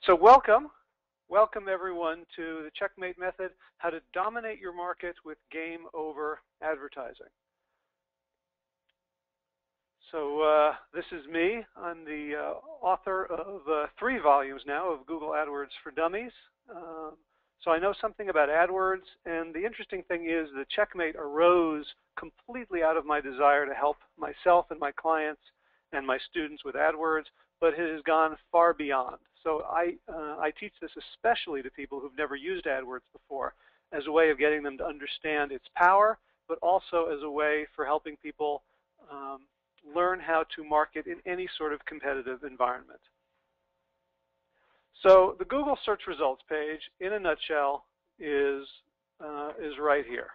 So welcome everyone to the Checkmate method, how to dominate your market with game over advertising. So this is me. I'm the author of 3 volumes now of Google AdWords for Dummies. So I know something about AdWords, and the interesting thing is that Checkmate arose completely out of my desire to help myself and my clients and my students with AdWords, but it has gone far beyond. So I teach this especially to people who've never used AdWords before as a way of getting them to understand its power, but also as a way for helping people learn how to market in any sort of competitive environment. So the Google search results page, in a nutshell, is right here.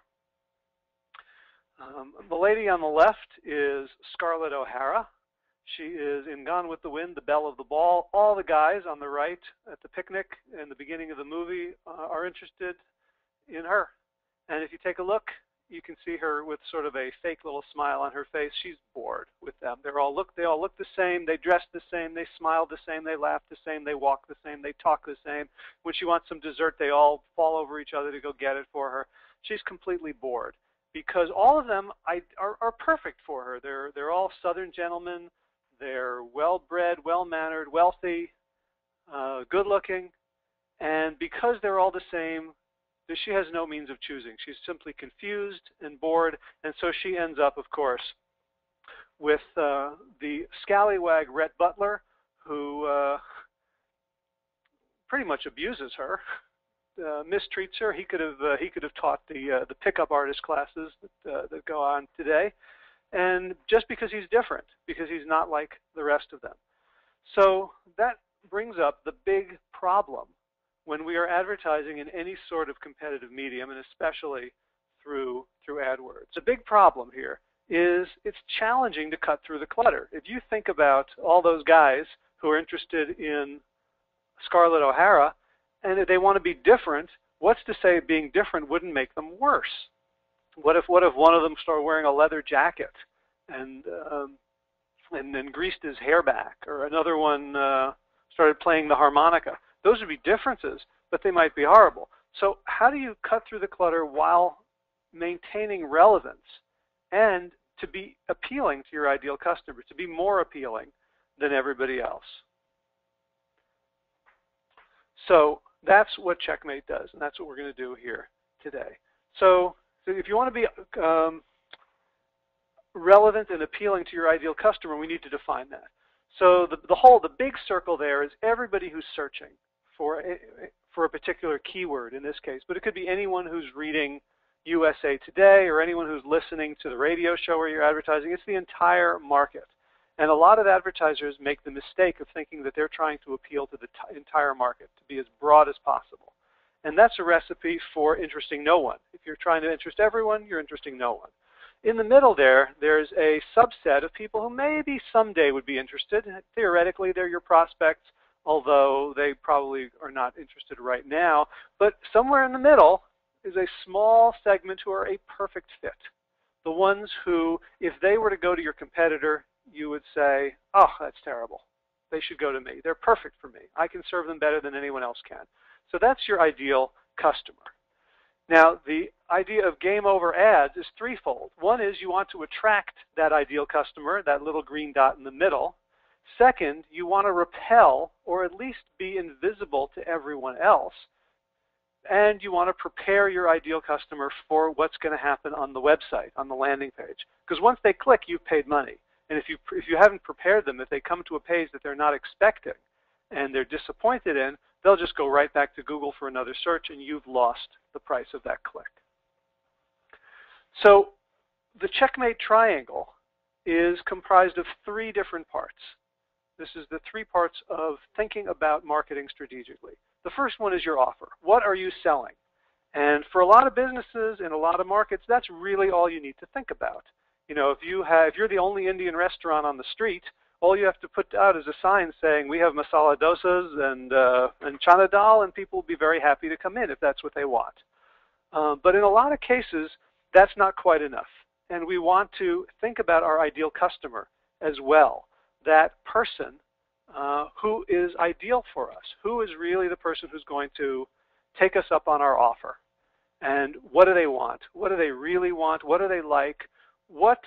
The lady on the left is Scarlett O'Hara. She is in Gone with the Wind, the belle of the ball. All the guys on the right at the picnic in the beginning of the movie are interested in her. And if you take a look, you can see her with sort of a fake little smile on her face. She's bored with them. They all look the same. They dress the same. They smile the same. They laugh the same. They walk the same. They talk the same. When she wants some dessert, they all fall over each other to go get it for her. She's completely bored because all of them are perfect for her. They're all Southern gentlemen. They're well-bred, well-mannered, wealthy, good-looking, and because they're all the same, she has no means of choosing. She's simply confused and bored, and so she ends up, of course, with the scallywag Rhett Butler, who pretty much abuses her, mistreats her. He could have taught the pickup artist classes that go on today. And just because he's different, because he's not like the rest of them. So that brings up the big problem when we are advertising in any sort of competitive medium, and especially through AdWords. The big problem here is it's challenging to cut through the clutter. If you think about all those guys who are interested in Scarlett O'Hara, and if they want to be different, what's to say being different wouldn't make them worse? What if one of them started wearing a leather jacket and then greased his hair back, or another one started playing the harmonica? Those would be differences, but they might be horrible. So how do you cut through the clutter while maintaining relevance and to be appealing to your ideal customer, to be more appealing than everybody else? So that's what Checkmate does, and that's what we're going to do here today. So if you want to be relevant and appealing to your ideal customer, we need to define that. So the big circle there is everybody who's searching for a particular keyword in this case, but it could be anyone who's reading USA Today or anyone who's listening to the radio show where you're advertising. It's the entire market. And a lot of advertisers make the mistake of thinking that they're trying to appeal to the entire market, to be as broad as possible. And that's a recipe for interesting no one. If you're trying to interest everyone, you're interesting no one. In the middle there's a subset of people who maybe someday would be interested. Theoretically, they're your prospects, although they probably are not interested right now. But somewhere in the middle is a small segment who are a perfect fit. The ones who, if they were to go to your competitor, you would say, oh, that's terrible. They should go to me. They're perfect for me. I can serve them better than anyone else can. So that's your ideal customer. Now, the idea of game over ads is threefold. One is you want to attract that ideal customer, that little green dot in the middle. Second, you want to repel or at least be invisible to everyone else. And you want to prepare your ideal customer for what's going to happen on the website, on the landing page. Because once they click, you've paid money. And if you haven't prepared them, if they come to a page that they're not expecting and they're disappointed in, they'll just go right back to Google for another search, and you've lost the price of that click. So the Checkmate Triangle is comprised of 3 different parts. This is the 3 parts of thinking about marketing strategically. The first one is your offer. What are you selling? And for a lot of businesses in a lot of markets, that's really all you need to think about. You know, if you're the only Indian restaurant on the street, all you have to put out is a sign saying, we have masala dosas and chana dal, and people will be very happy to come in if that's what they want. But in a lot of cases, that's not quite enough. And we want to think about our ideal customer as well. That person who is ideal for us, who is really the person who's going to take us up on our offer, and what do they want, what do they really want, what do they like,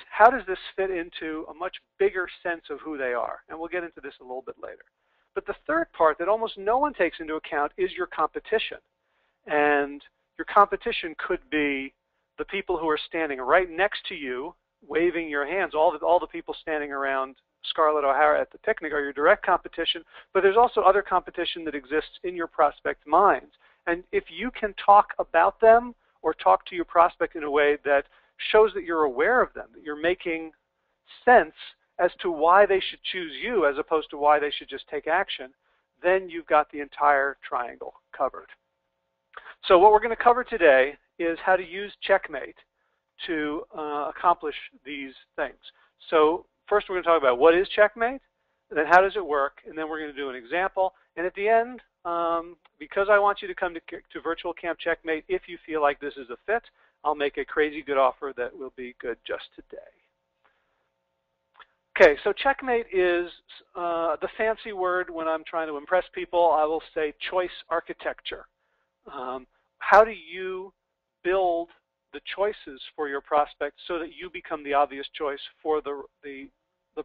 how does this fit into a much bigger sense of who they are, and we'll get into this a little bit later. But the third part that almost no one takes into account is your competition, and your competition could be the people who are standing right next to you, waving your hands. All the people standing around Scarlett O'Hara at the picnic are your direct competition, but there's also other competition that exists in your prospect's minds. And if you can talk about them or talk to your prospect in a way that shows that you're aware of them, that you're making sense as to why they should choose you as opposed to why they should just take action, then you've got the entire triangle covered. So what we're going to cover today is how to use Checkmate to accomplish these things. So first we're going to talk about what is Checkmate, and then how does it work, and then we're going to do an example. And at the end, because I want you to come to Virtual Camp Checkmate, if you feel like this is a fit, I'll make a crazy good offer that will be good just today. Okay, so Checkmate is the fancy word when I'm trying to impress people. I will say choice architecture. How do you build the choices for your prospect so that you become the obvious choice for the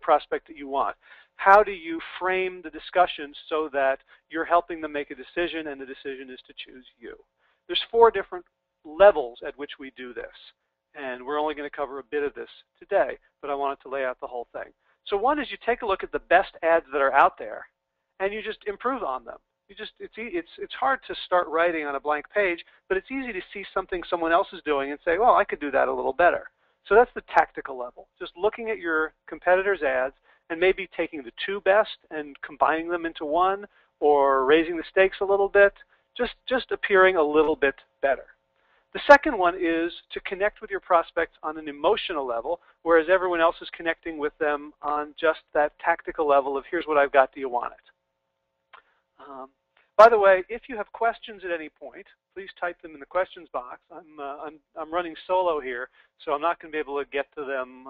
prospect that you want? How do you frame the discussion so that you're helping them make a decision and the decision is to choose you? There's 4 different levels at which we do this, and we're only going to cover a bit of this today, but I wanted to lay out the whole thing. So one is you take a look at the best ads that are out there and you just improve on them. It's hard to start writing on a blank page, but it's easy to see something someone else is doing and say, well, I could do that a little better. So that's the tactical level, just looking at your competitors' ads and maybe taking the 2 best and combining them into one, or raising the stakes a little bit, just appearing a little bit better. The second one is to connect with your prospects on an emotional level, whereas everyone else is connecting with them on just that tactical level of here's what I've got, do you want it? By the way, if you have questions at any point, please type them in the questions box. I'm running solo here, so I'm not going to be able to get to them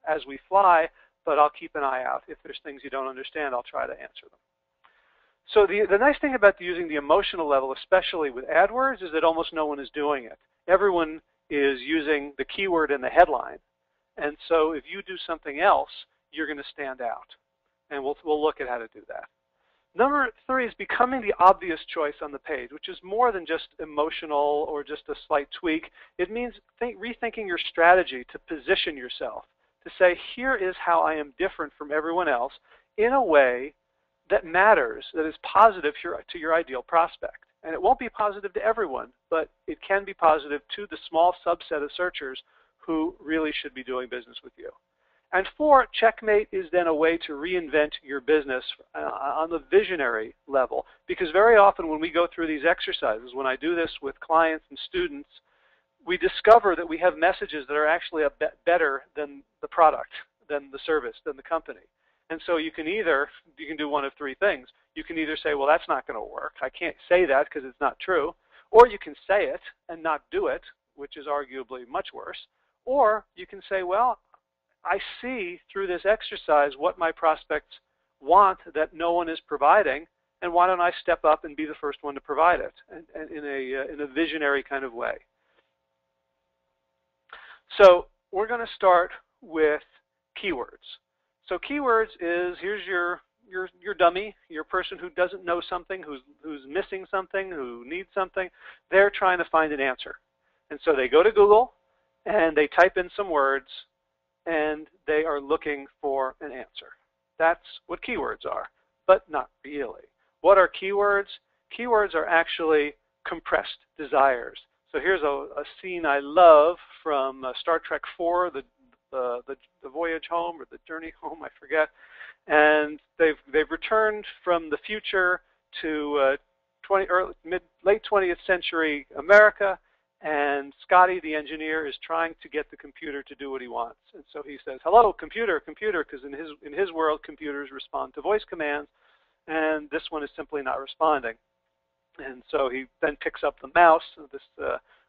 as we fly, but I'll keep an eye out. If there's things you don't understand, I'll try to answer them. So the nice thing about using the emotional level, especially with AdWords, is that almost no one is doing it. Everyone is using the keyword in the headline, and so if you do something else, you're going to stand out. And we'll look at how to do that. Number 3 is becoming the obvious choice on the page, which is more than just emotional or just a slight tweak. It means rethinking your strategy to position yourself, to say, here is how I am different from everyone else in a way that matters, that is positive to your ideal prospect. And it won't be positive to everyone, but it can be positive to the small subset of searchers who really should be doing business with you. And 4, Checkmate is then a way to reinvent your business on the visionary level. Because very often when we go through these exercises, when I do this with clients and students, we discover that we have messages that are actually better than the product, than the service, than the company. And so you can do one of 3 things. You can either say, well, that's not going to work. I can't say that because it's not true. Or you can say it and not do it, which is arguably much worse. Or you can say, well, I see through this exercise what my prospects want that no one is providing, and why don't I step up and be the first one to provide it, and in a visionary kind of way. So we're going to start with keywords. So keywords is, here's your dummy, your person who doesn't know something, who's missing something, who needs something. They're trying to find an answer. And so they go to Google and they type in some words and they are looking for an answer. That's what keywords are, but not really. What are keywords? Keywords are actually compressed desires. So here's a scene I love from Star Trek IV, the voyage home or the journey home, I forget. And they've returned from the future to late 20th century America, and Scotty, the engineer, is trying to get the computer to do what he wants. And so he says, hello, computer, computer, because in his world, computers respond to voice commands, and this one is simply not responding. And so he then picks up the mouse, this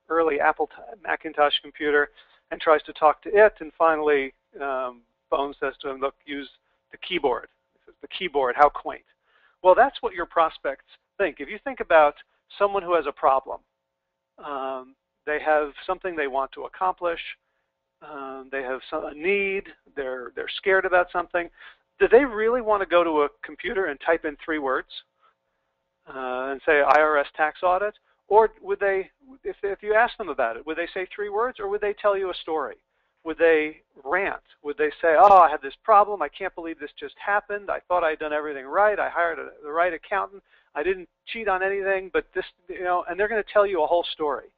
early Apple Macintosh computer, and tries to talk to it. And finally, Bones says to him, look, use the keyboard. He says, the keyboard, how quaint. Well, that's what your prospects think. If you think about someone who has a problem, they have something they want to accomplish, they have a need, they're scared about something. Do they really want to go to a computer and type in 3 words and say IRS tax audit? Or would they, if you ask them about it, would they say 3 words, or would they tell you a story? Would they rant? Would they say, oh, I have this problem, I can't believe this just happened, I thought I'd done everything right, I hired the right accountant, I didn't cheat on anything, but this, and they're going to tell you a whole story.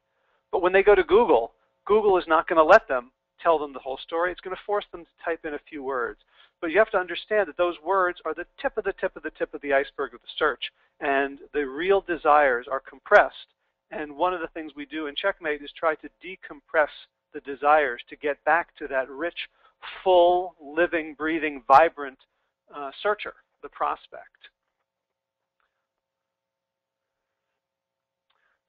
But when they go to Google, Google is not going to let them tell them the whole story. It's going to force them to type in a few words. But you have to understand that those words are the tip of the tip of the tip of the iceberg of the search, and the real desires are compressed. And one of the things we do in Checkmate is try to decompress the desires to get back to that rich, full, living, breathing, vibrant searcher, the prospect.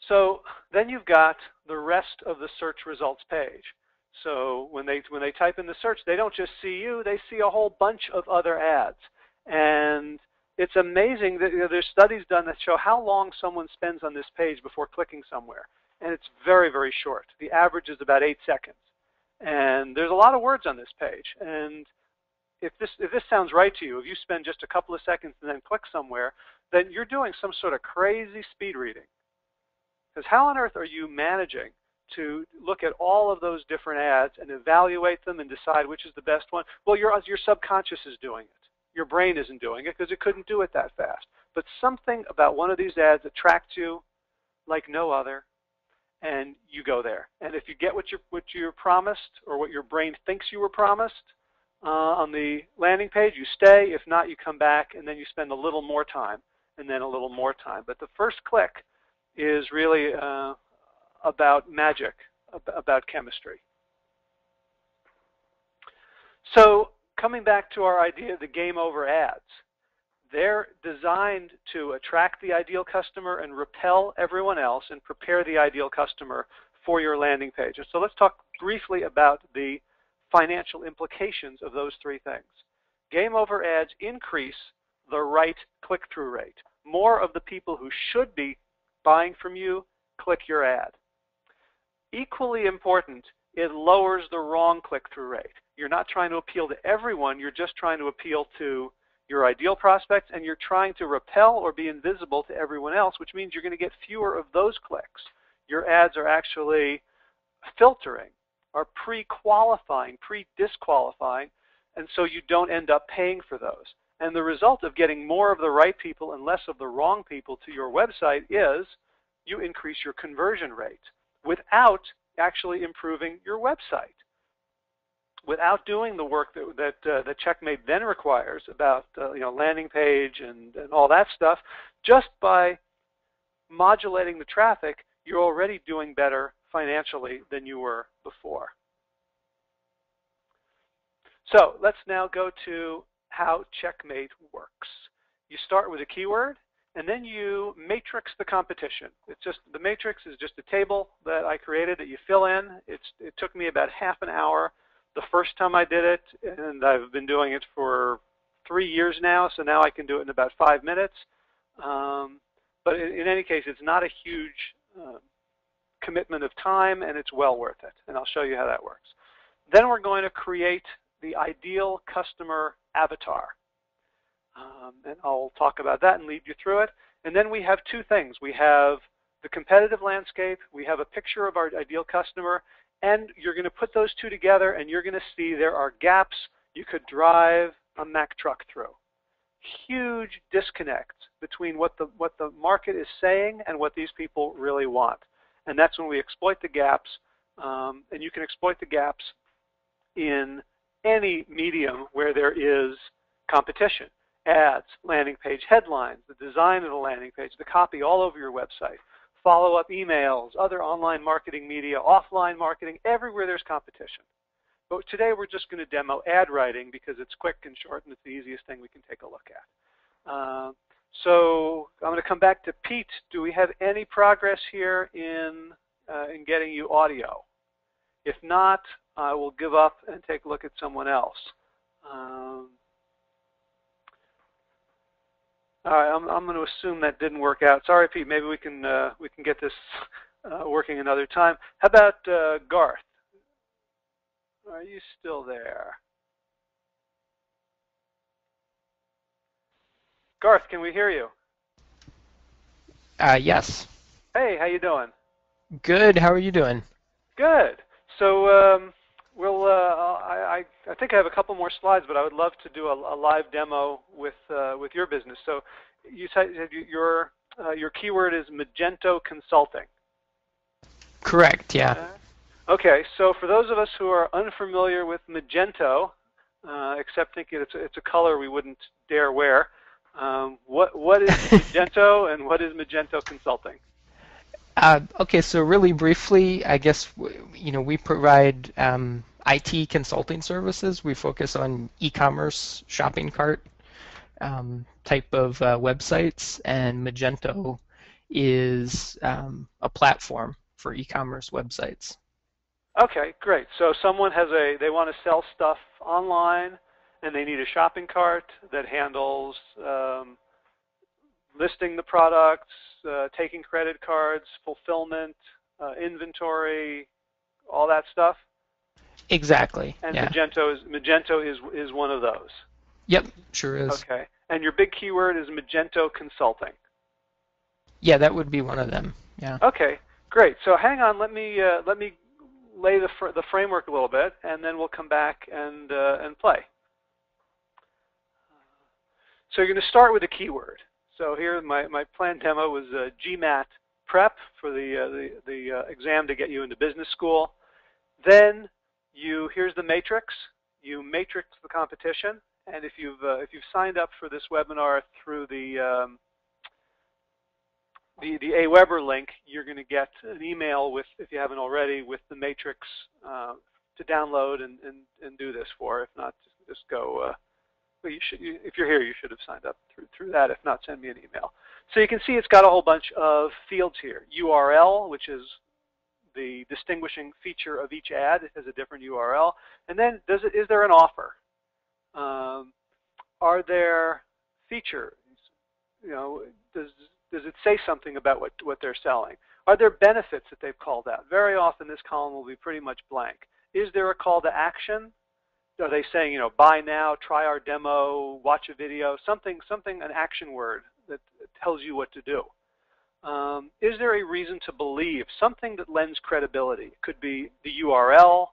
So then you've got the rest of the search results page. So when they type in the search, they don't just see you, they see a whole bunch of other ads. And it's amazing that there's studies done that show how long someone spends on this page before clicking somewhere. And it's very, very short. The average is about 8 seconds. And there's a lot of words on this page. And if this sounds right to you, if you spend just a couple of seconds and then click somewhere, then you're doing some sort of crazy speed reading. Because how on earth are you managing to look at all of those different ads and evaluate them and decide which is the best one? Well, your subconscious is doing it. Your brain isn't doing it because it couldn't do it that fast. But something about one of these ads attracts you like no other, and you go there. And if you get what you're promised, or what your brain thinks you were promised on the landing page, you stay. If not, you come back, and then you spend a little more time, and then a little more time. But the first click is really about magic, about chemistry. So coming back to our idea of the game over ads, they're designed to attract the ideal customer and repel everyone else and prepare the ideal customer for your landing page. And so let's talk briefly about the financial implications of those 3 things. Game over ads increase the right click-through rate. More of the people who should be buying from you click your ad. Equally important, it lowers the wrong click-through rate. You're not trying to appeal to everyone, you're just trying to appeal to your ideal prospects, and you're trying to repel or be invisible to everyone else, which means you're going to get fewer of those clicks. Your ads are actually filtering, are pre-qualifying, pre-disqualifying, and so you don't end up paying for those. And the result of getting more of the right people and less of the wrong people to your website is you increase your conversion rate without actually improving your website. Without doing the work that Checkmate then requires about landing page and all that stuff, just by modulating the traffic, you're already doing better financially than you were before. So let's now go to how Checkmate works. You start with a keyword, and then you matrix the competition. The matrix is just a table that I created that you fill in. It took me about half an hour the first time I did it, and I've been doing it for 3 years now, so now I can do it in about 5 minutes. But in any case, it's not a huge commitment of time, and it's well worth it. And I'll show you how that works. Then we're going to create the ideal customer avatar. And I'll talk about that and lead you through it. And then we have 2 things. We have the competitive landscape. We have a picture of our ideal customer. And you're going to put those 2 together, and you're going to see there are gaps you could drive a Mack truck through. Huge disconnect between what the market is saying and what these people really want. And that's when we exploit the gaps. And you can exploit the gaps in any medium where there is competition. Ads, landing page headlines, the design of the landing page, the copy all over your website, follow-up emails, other online marketing media, offline marketing, everywhere there's competition. But today we're just going to demo ad writing because it's quick and short and it's the easiest thing we can take a look at. So I'm going to come back to Pete. Do we have any progress here in getting you audio? If not, I will give up and take a look at someone else. All right, I'm going to assume that didn't work out. Sorry, Pete. Maybe we can get this working another time. How about Garth? Are you still there? Garth, can we hear you? Yes. Hey, how you doing? Good. How are you doing? Good. So I think I have a couple more slides, but I would love to do a live demo with your business. So you said your keyword is Magento Consulting. Correct. Yeah. Okay. So for those of us who are unfamiliar with Magento, except thinking it's a color we wouldn't dare wear, what is Magento and what is Magento Consulting? Okay. So really briefly, I guess we provide IT consulting services. We focus on e-commerce, shopping cart type of websites, and Magento is a platform for e-commerce websites. Okay, great. So someone they want to sell stuff online, and they need a shopping cart that handles listing the products, taking credit cards, fulfillment, inventory, all that stuff. Exactly. And Yeah. Magento is one of those. Yep. Sure is. Okay. And your big keyword is Magento Consulting. Yeah, that would be one of them. Yeah. Okay, great. So hang on. Let me lay the framework a little bit, and then we'll come back and play. So you're going to start with a keyword. So here, my planned demo was GMAT prep for the exam to get you into business school. Then here's the matrix. You matrix the competition, and if you've signed up for this webinar through the AWeber link, you're going to get an email with, if you haven't already, with the matrix to download and do this for. If not, just go. Well, if you're here, you should have signed up through that. If not, send me an email. So you can see it's got a whole bunch of fields here. URL, which is the distinguishing feature of each ad. It has a different URL. And then, is there an offer? Are there features? Does it say something about what they're selling? Are there benefits that they've called out? Very often this column will be pretty much blank. Is there a call to action? Are they saying, buy now, try our demo, watch a video, something, an action word that tells you what to do? Is there a reason to believe, something that lends credibility? It could be the URL.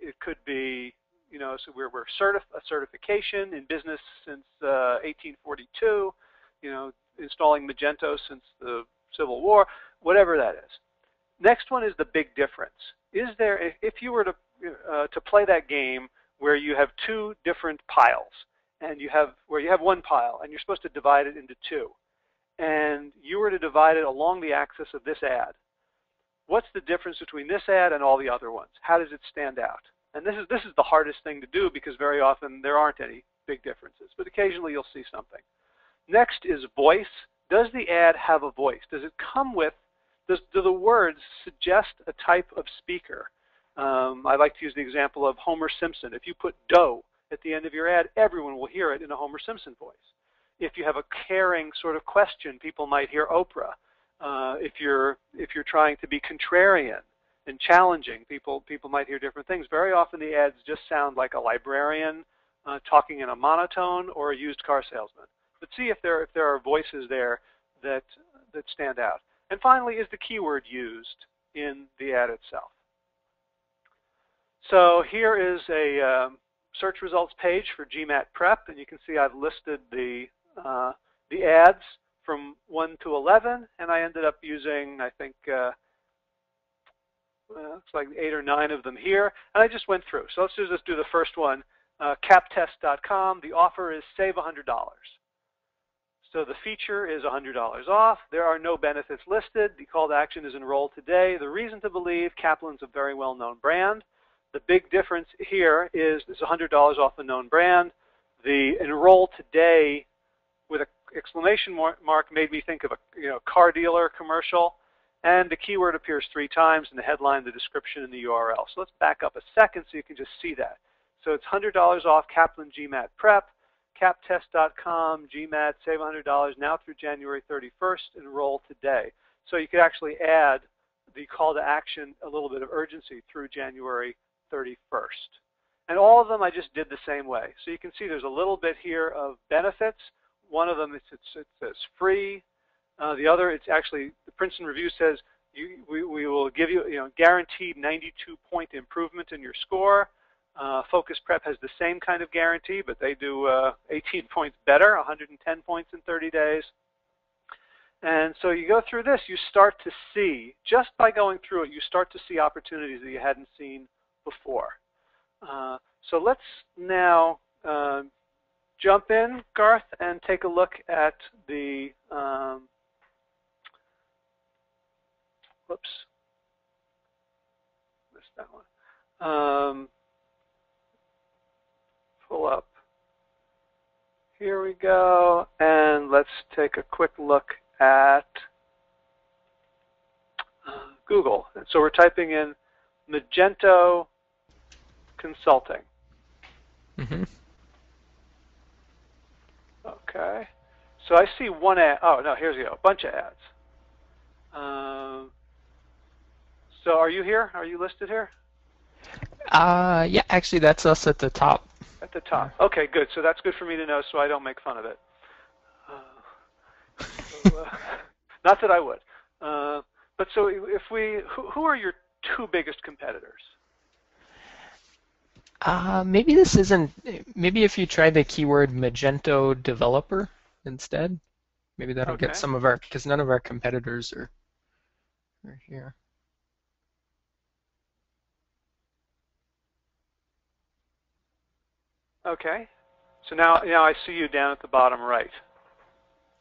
It could be, so we're a certification in business since 1842, installing Magento since the Civil War, whatever that is. Next one is the big difference. Is there, if you were to play that game where you have two different piles, and you have one pile, and you're supposed to divide it into two, and you were to divide it along the axis of this ad, what's the difference between this ad and all the other ones? How does it stand out? And this is the hardest thing to do, because very often there aren't any big differences, but occasionally you'll see something. Next is voice. Does the ad have a voice? Does it come with, do the words suggest a type of speaker? I like to use the example of Homer Simpson. If you put dough at the end of your ad, everyone will hear it in a Homer Simpson voice. If you have a caring sort of question, people might hear Oprah. If you're trying to be contrarian and challenging, people might hear different things. Very often the ads just sound like a librarian talking in a monotone, or a used car salesman. But see if there are voices there that stand out. And finally, is the keyword used in the ad itself? So here is a search results page for GMAT Prep, and you can see I've listed the ads from 1 to 11, and I ended up using, I think, looks like 8 or 9 of them here, and I just went through. So let's just do the first one, captest.com. The offer is save $100. So the feature is $100 off. There are no benefits listed. The call to action is enroll today. The reason to believe, Kaplan's a very well-known brand. The big difference here is it's $100 off a known brand. The enroll today with an exclamation mark made me think of a car dealer commercial. And the keyword appears 3 times in the headline, the description, and the URL. So let's back up a second so you can just see that. So it's $100 off Kaplan GMAT Prep. captest.com, GMAT, save $100 now through January 31st, enroll today. So you could actually add the call to action, a little bit of urgency through January 31st. And all of them I just did the same way. So you can see there's a little bit here of benefits. One of them, it says free. The other, it's actually, the Princeton Review says, we will give you, guaranteed 92-point improvement in your score. Focus Prep has the same kind of guarantee, but they do 18 points better, 110 points in 30 days. And so you go through this, you start to see, just by going through it, you start to see opportunities that you hadn't seen before. So let's now jump in, Garth, and take a look at the, whoops, missed that one. Pull up. Here we go, and let's take a quick look at Google. And so we're typing in Magento Consulting. Mm-hmm. Okay. So I see one ad. Oh, no, here's a bunch of ads. So are you here? Are you listed here? Yeah, actually, that's us at the top. At the top. Okay, good. So that's good for me to know so I don't make fun of it. Not that I would. But so if who are your two biggest competitors? Maybe this isn't, maybe if you try the keyword Magento developer instead, maybe that'll get some of our, because none of our competitors are here. Okay. So now I see you down at the bottom right.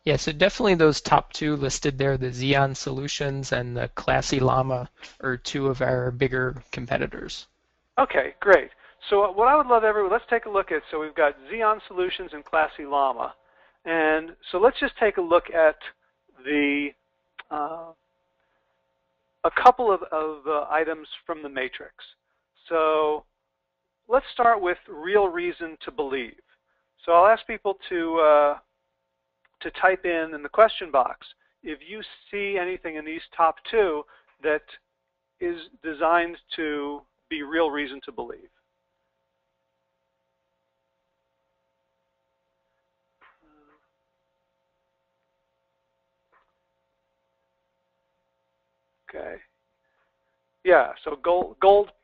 Yeah, so definitely those top two listed there, the Xeon Solutions and the Classy Llama, are two of our bigger competitors. Okay, great. So what I would love everyone, let's take a look at, so we've got Xeon Solutions and Classy Llama. And so let's just take a look at the, a couple of items from the matrix. So let's start with real reason to believe. So I'll ask people to type in the question box if you see anything in these top two that is designed to be real reason to believe. Okay. Yeah, so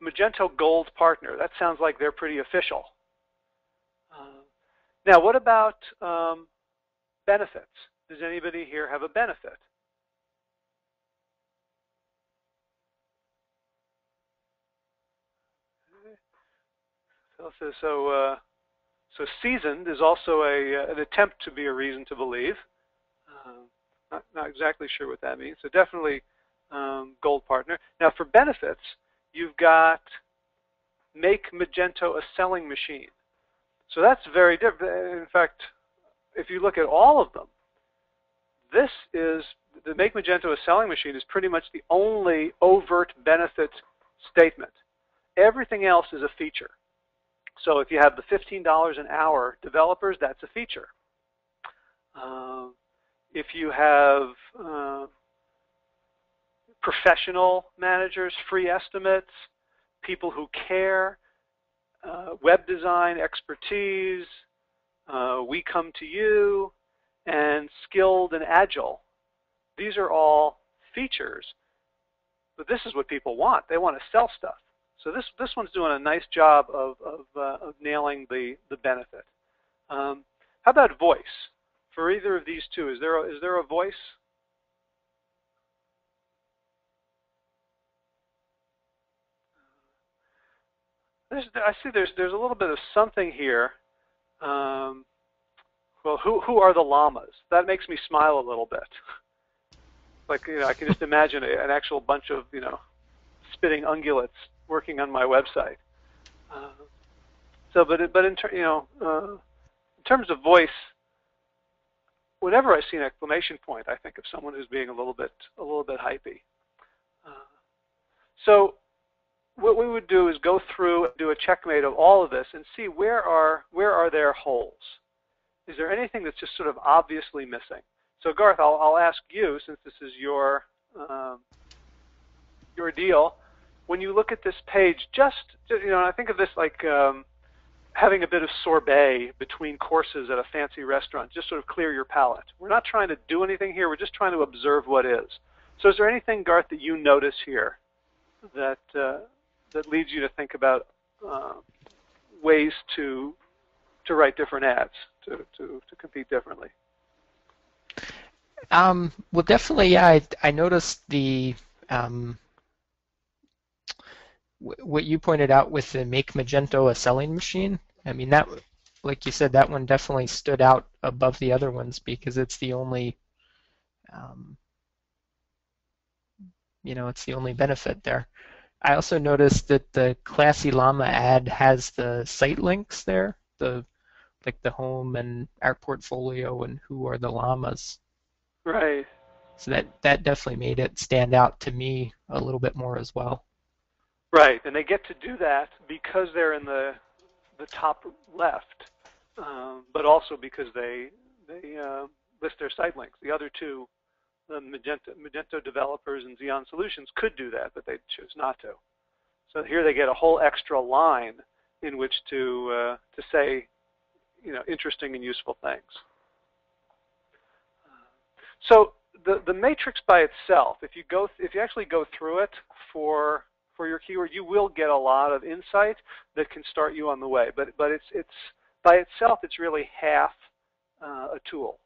Magento Gold Partner. That sounds like they're pretty official. Now, what about benefits? Does anybody here have a benefit? So seasoned is also an attempt to be a reason to believe. Not exactly sure what that means. So definitely Gold Partner. Now for benefits, you've got make Magento a selling machine. So that's very different. In fact, if you look at all of them, this is, the make Magento a selling machine is pretty much the only overt benefit statement. Everything else is a feature. So if you have the $15 an hour developers, that's a feature. If you have professional managers, free estimates, people who care, web design expertise, we come to you, and skilled and agile. These are all features, but this is what people want. They want to sell stuff. So this one's doing a nice job of nailing the benefit. How about voice? For either of these two, is there a voice? I see there's a little bit of something here. Well, who are the llamas? That makes me smile a little bit. Like, I can just imagine an actual bunch of spitting ungulates working on my website. In terms of voice, whenever I see an exclamation point, I think of someone who's being a little bit hypey. So what we would do is go through and do a checkmate of all of this and see where are their holes. Is there anything that's just sort of obviously missing? So Garth, I'll ask you, since this is your deal. When you look at this page, I think of this like having a bit of sorbet between courses at a fancy restaurant. Just sort of clear your palate. We're not trying to do anything here. We're just trying to observe what is. So is there anything, Garth, that you notice here that that leads you to think about ways to write different ads to compete differently? Well, definitely, yeah. I noticed what you pointed out with the Make Magento a selling machine. I mean, that, like you said, that one definitely stood out above the other ones because it's the only, it's the only benefit there. I also noticed that the Classy Llama ad has the site links there, like the home and our portfolio and who are the llamas. Right. So that definitely made it stand out to me a little bit more as well. Right, and they get to do that because they're in the top left, but also because they list their site links. The other two, the Magento developers and Xeon Solutions, could do that, but they choose not to. So here they get a whole extra line in which to say, interesting and useful things. So the matrix by itself, if you actually go through it for your keyword, you will get a lot of insight that can start you on the way. But it's by itself, it's really half a tool.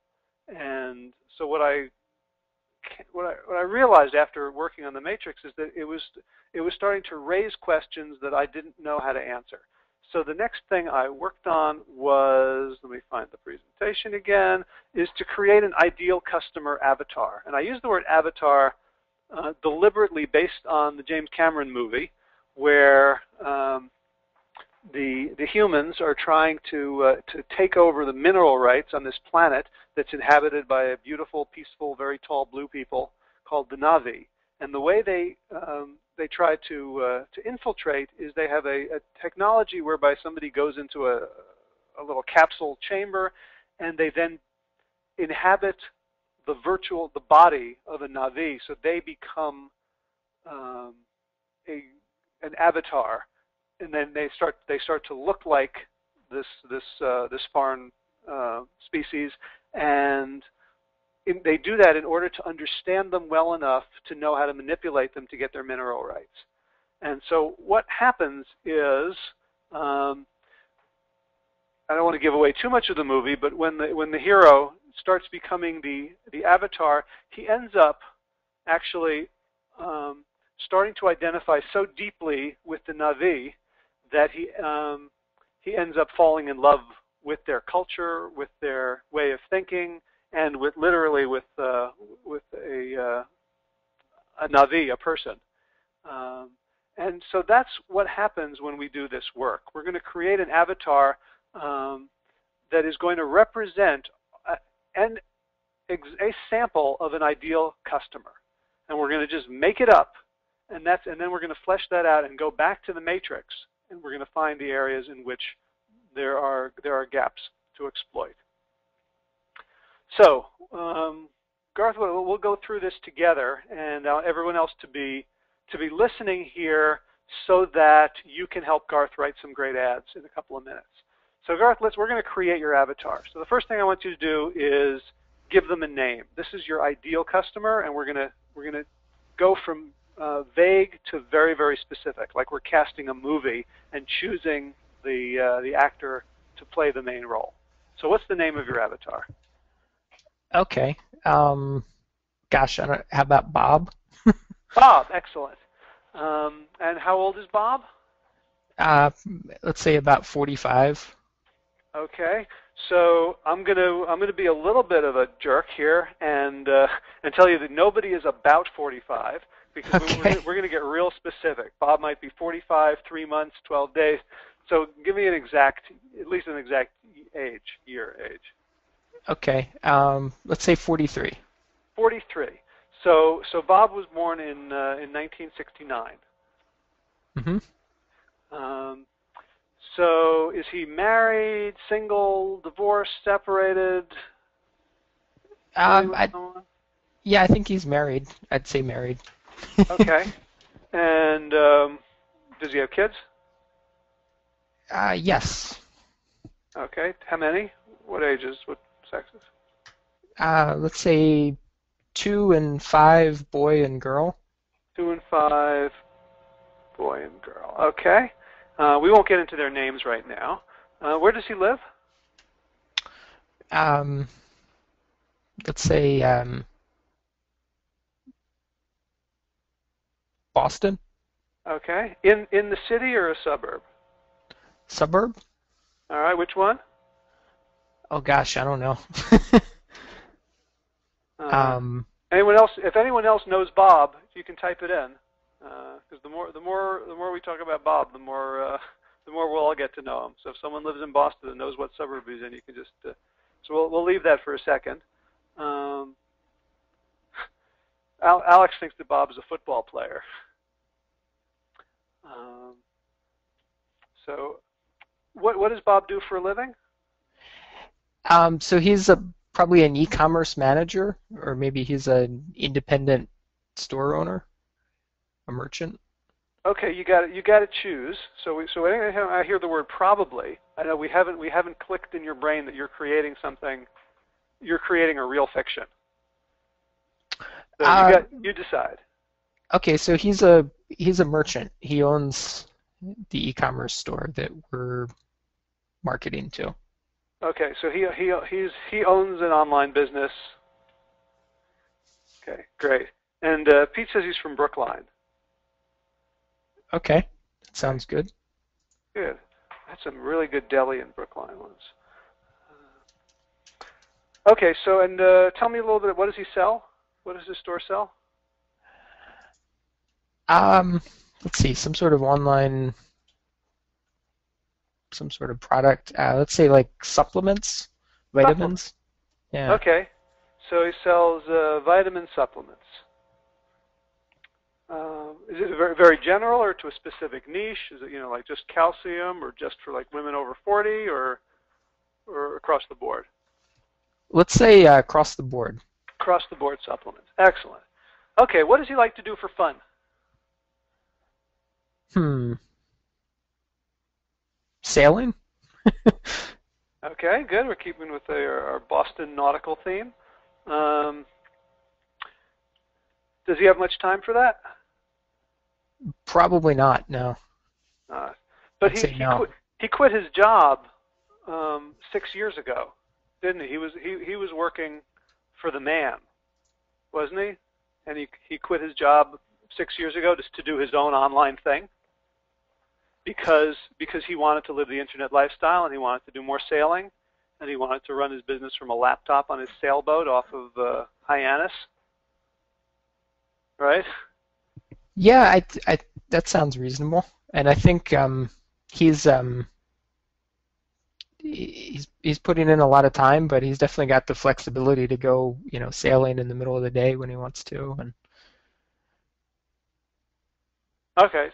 And so what I realized after working on the matrix is that it was starting to raise questions that I didn't know how to answer. So the next thing I worked on was, let me find the presentation again, is to create an ideal customer avatar. And I use the word avatar deliberately based on the James Cameron movie, where the humans are trying to take over the mineral rights on this planet that's inhabited by a beautiful, peaceful, very tall blue people called the Na'vi. And the way they try to infiltrate is they have a technology whereby somebody goes into a little capsule chamber, and they then inhabit the body of a Na'vi, so they become an avatar, and then they start to look like this foreign species, and they do that in order to understand them well enough to know how to manipulate them to get their mineral rights. And so what happens is, I don't want to give away too much of the movie, but when the hero starts becoming the avatar, he ends up actually starting to identify so deeply with the Na'vi that he ends up falling in love with their culture, with their way of thinking, and literally with a Na'vi, a person. And so that's what happens when we do this work. We're going to create an avatar that is going to represent a sample of an ideal customer, and we're going to just make it up, and then we're going to flesh that out and go back to the matrix, and we're going to find the areas in which there are gaps to exploit. So, Garth, we'll go through this together, and I want everyone else to be listening here so that you can help Garth write some great ads in a couple of minutes. So Garth, we're going to create your avatar. So the first thing I want you to do is give them a name. This is your ideal customer, and we're going to go from vague to very, very specific, like we're casting a movie and choosing the actor to play the main role. So what's the name of your avatar? Okay. Gosh, how about Bob? Bob, excellent. And how old is Bob? Let's say about 45. Okay, so I'm gonna be a little bit of a jerk here and tell you that nobody is about 45 because okay. we're gonna get real specific. Bob might be 45, 3 months, 12 days. So give me at least an exact year age. Okay, let's say 43. 43. So Bob was born in 1969. Mm-hmm. So is he married, single, divorced, separated, living with I, someone? yeah, I think he's married. I'd say married. Okay. And does he have kids? Yes. Okay. How many? What ages? What sexes? Let's say 2 and 5, boy and girl. 2 and 5, boy and girl. Okay. We won't get into their names right now. Where does he live? Um, let's say Boston, Okay. In the city or a suburb? suburb. All right. Which one? Oh gosh, I don't know. Uh, um, anyone else? If anyone else knows Bob, you can type it in. Because the more we talk about Bob, the more we'll all get to know him. So if someone lives in Boston and knows what suburb he's in, you can just. So we'll leave that for a second. Um, Alex thinks that Bob is a football player. Um, so what does Bob do for a living? so he's probably an e-commerce manager, or maybe he's an independent store owner, a merchant. Okay, you got to choose. So anytime I hear the word probably, I know we haven't clicked in your brain that you're creating something. You're creating a real fiction. So Uh, you decide. okay, so he's a merchant. He owns the e-commerce store that we're marketing to. Okay, so he owns an online business. Okay, great. And Pete says he's from Brookline. Okay, that Okay, sounds good. good. That's some really good deli in Brookline ones. Okay, so and tell me a little bit. What does he sell? What does his store sell? Um, let's see, some sort of product. Let's say like supplements, Supplements. vitamins. Yeah. Okay, so he sells vitamin supplements. Is it very, very general or to a specific niche? Is it like just calcium or just for like women over 40 or across the board? Let's say across the board. Across the board supplements. Excellent. Okay, what does he like to do for fun? Hmm. Sailing? Okay, good. We're keeping with our Boston nautical theme. Um, does he have much time for that? Probably not, no. Uh, but I'd he say he no. quit he quit his job 6 years ago, didn't he? He was working for the man, wasn't he? And he quit his job 6 years ago just to do his own online thing because he wanted to live the internet lifestyle and he wanted to do more sailing and he wanted to run his business from a laptop on his sailboat off of Hyannis, right? Yeah, that sounds reasonable. And I think he's he's putting in a lot of time, but he's definitely got the flexibility to go, sailing in the middle of the day when he wants to. And Okay,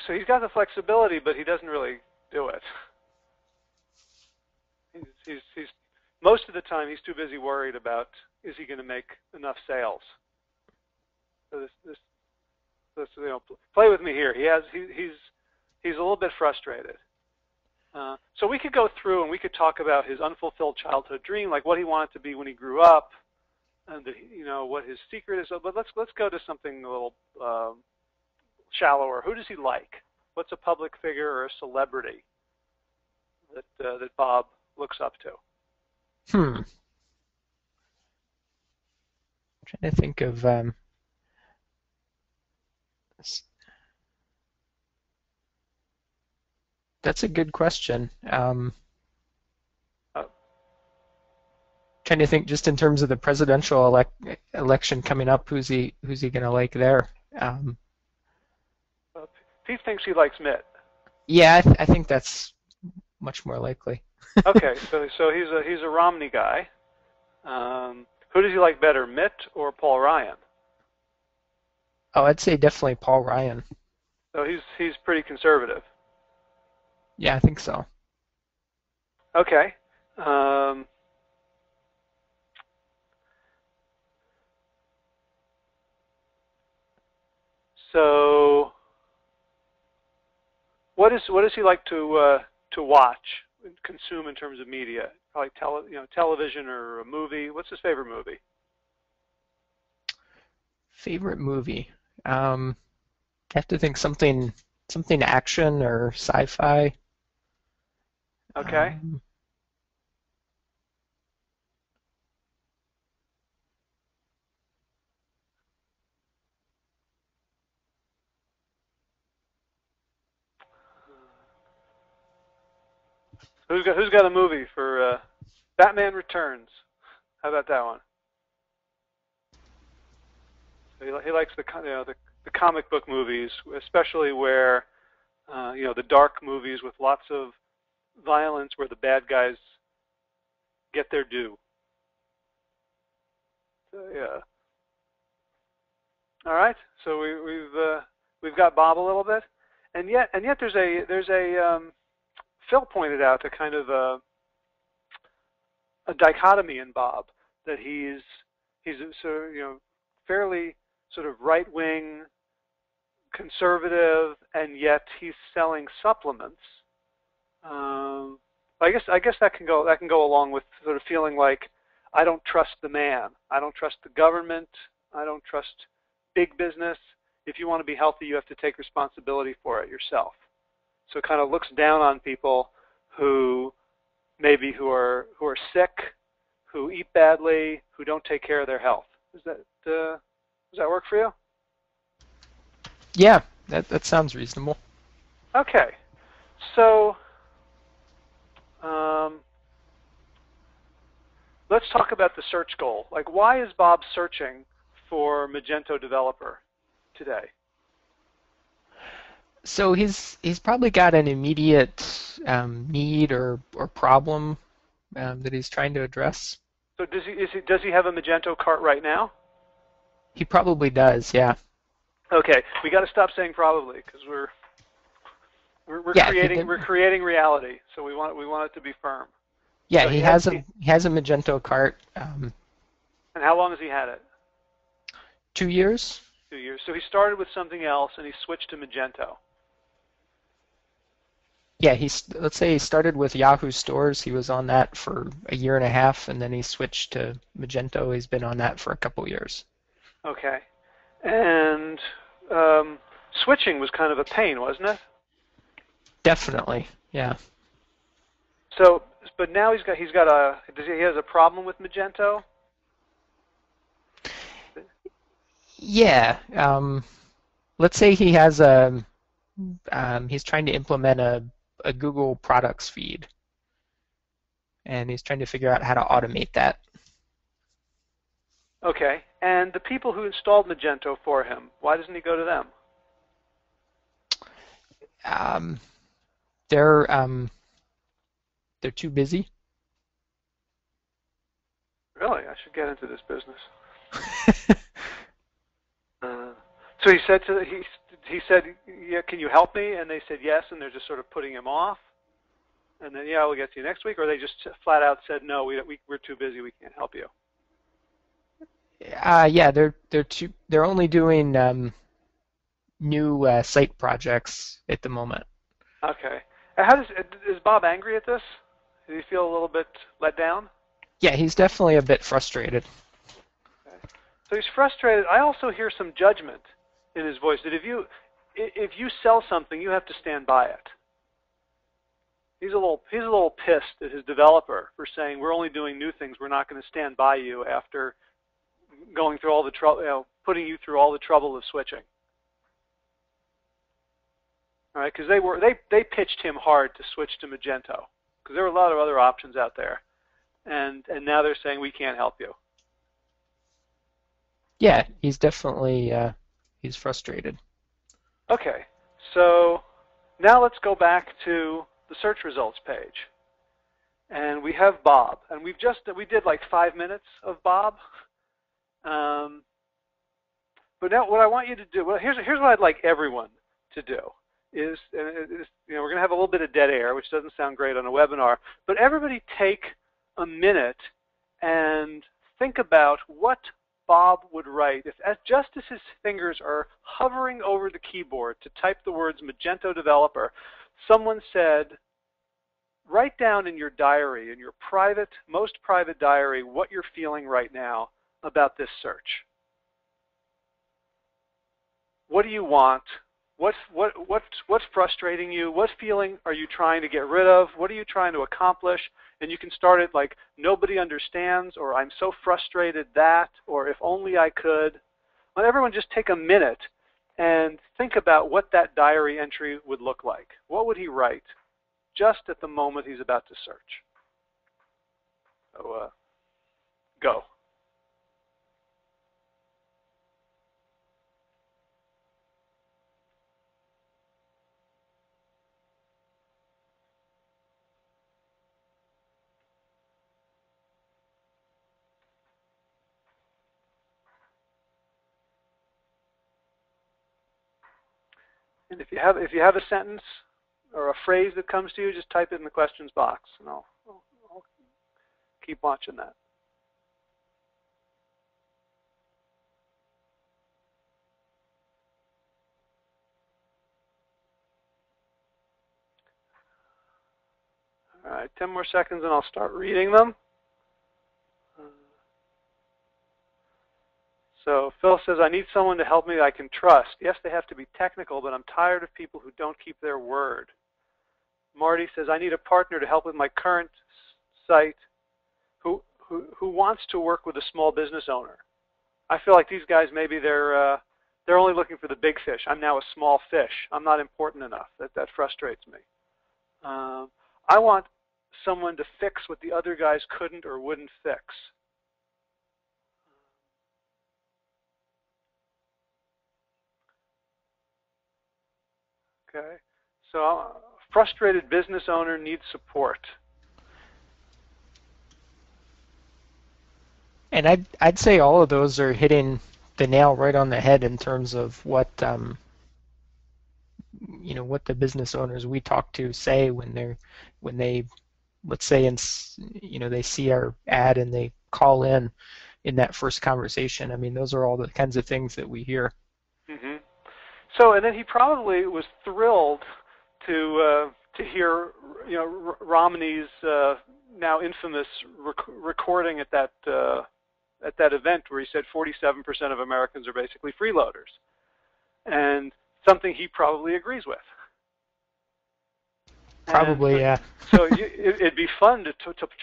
so he's got the flexibility, but he doesn't really do it. He's most of the time he's too busy worried about is he going to make enough sales. So this play with me here. He's a little bit frustrated. So we could go through and we could talk about his unfulfilled childhood dream, like what he wanted to be when he grew up, and what his secret is. But let's go to something a little shallower. Who does he like? What's a public figure or a celebrity that Bob looks up to? hmm, trying to think of that's a good question. Uh, Trying to think just in terms of the presidential election coming up, who's he gonna like there? Pete thinks he likes Mitt. Yeah, I think that's much more likely. Okay, so he's a Romney guy. Who does he like better, Mitt or Paul Ryan? Oh, I'd say definitely Paul Ryan. So he's pretty conservative. Yeah, I think so. Okay. Um, so what does he like to watch, consume in terms of media? Like television or a movie. What's his favorite movie? Favorite movie? I have to think something action or sci-fi. Okay. Um, Who's got a movie for Batman Returns? How about that one? So he likes the comic book movies, especially where the dark movies with lots of violence, where the bad guys get their due. Yeah. All right. So we've got Bob a little bit, and yet there's a Phil pointed out a kind of a dichotomy in Bob, that he's sort of, fairly sort of right wing conservative, and yet he's selling supplements. Um, I guess that can go along with sort of feeling like I don't trust the man, I don't trust the government, I don't trust big business. If you want to be healthy, you have to take responsibility for it yourself. So it kind of looks down on people who who are sick, who eat badly, who don't take care of their health. Does that work for you? yeah, that sounds reasonable. Okay. So um, let's talk about the search goal. Like, why is Bob searching for Magento Developer today? So he's probably got an immediate need or problem that he's trying to address. So does he have a Magento cart right now? He probably does, yeah. Okay, we got to stop saying probably, because we're Yeah, creating reality. So we want it to be firm. yeah, So he has a Magento cart. And how long has he had it? 2 years. 2 years. So he started with something else and he switched to Magento. Yeah, let's say he started with Yahoo Stores. He was on that for a year and a half, and then he switched to Magento. He's been on that for a couple years. Okay. And switching was kind of a pain, wasn't it? Definitely, yeah. So, but now he has a problem with Magento? Yeah. Let's say he has he's trying to implement a Google products feed, and he's trying to figure out how to automate that. Okay. And the people who installed Magento for him, why doesn't he go to them? Um, they're too busy. Really, I should get into this business. So he said, yeah, can you help me? And they said yes, and they're just sort of putting him off. And then, yeah, we'll get to you next week. Or they just flat out said, no, we're too busy, we can't help you. Yeah, they're only doing new site projects at the moment. Okay. And is Bob angry at this? Does he feel a little bit let down? Yeah, he's definitely a bit frustrated. Okay. So he's frustrated. I also hear some judgment in his voice that if you sell something, you have to stand by it. He's a little pissed at his developer for saying, we're only doing new things. We're not going to stand by you after going through all the trouble, putting you through all the trouble of switching. All right, because they pitched him hard to switch to Magento, because there were a lot of other options out there, and now they're saying we can't help you. Yeah, he's definitely he's frustrated. Okay, so now let's go back to the search results page, and we have Bob, and we did like 5 minutes of Bob, but now what I want you to do, well, here's what I'd like everyone to do. is, we're going to have a little bit of dead air, which doesn't sound great on a webinar, but everybody take a minute and think about what Bob would write if, just as his fingers are hovering over the keyboard to type the words Magento Developer, someone said, write down in your diary, in your most private diary, what you're feeling right now about this search. What do you want? What's frustrating you? What feeling are you trying to get rid of? What are you trying to accomplish? And you can start it like, nobody understands, or I'm so frustrated that, or if only I could. Let everyone just take a minute and think about what that diary entry would look like. What would he write just at the moment he's about to search? So, go. And if you have a sentence or a phrase that comes to you, just type it in the questions box, and I'll keep watching that. All right, 10 more seconds and I'll start reading them. So Phil says, I need someone to help me that I can trust. Yes, they have to be technical, but I'm tired of people who don't keep their word. Marty says, I need a partner to help with my current site who wants to work with a small business owner. I feel like these guys, maybe they're only looking for the big fish. I'm now a small fish. I'm not important enough. That frustrates me. I want someone to fix what the other guys couldn't or wouldn't fix. Okay, so a frustrated business owner needs support. And I'd say all of those are hitting the nail right on the head in terms of what what the business owners we talk to say when they let's say they see our ad and they call in that first conversation. I mean, those are all the kinds of things that we hear. Mm-hmm. So, and then he probably was thrilled to hear, Romney's now infamous recording at that event where he said 47% of Americans are basically freeloaders, and something he probably agrees with. Probably, so, yeah. So it'd be fun to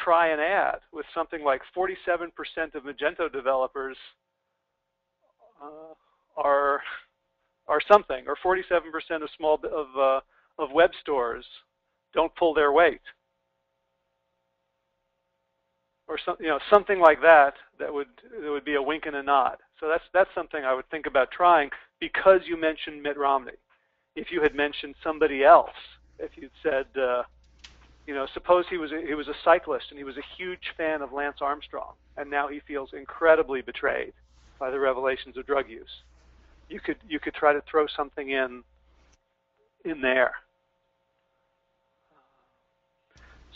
try an ad with something like 47% of Magento developers are something, or 47% of web stores don't pull their weight, or something like that. That would be a wink and a nod. So that's something I would think about trying, because you mentioned Mitt Romney. If you had mentioned somebody else, if you'd said, suppose he was a cyclist and he was a huge fan of Lance Armstrong, and now he feels incredibly betrayed by the revelations of drug use. You could try to throw something in there.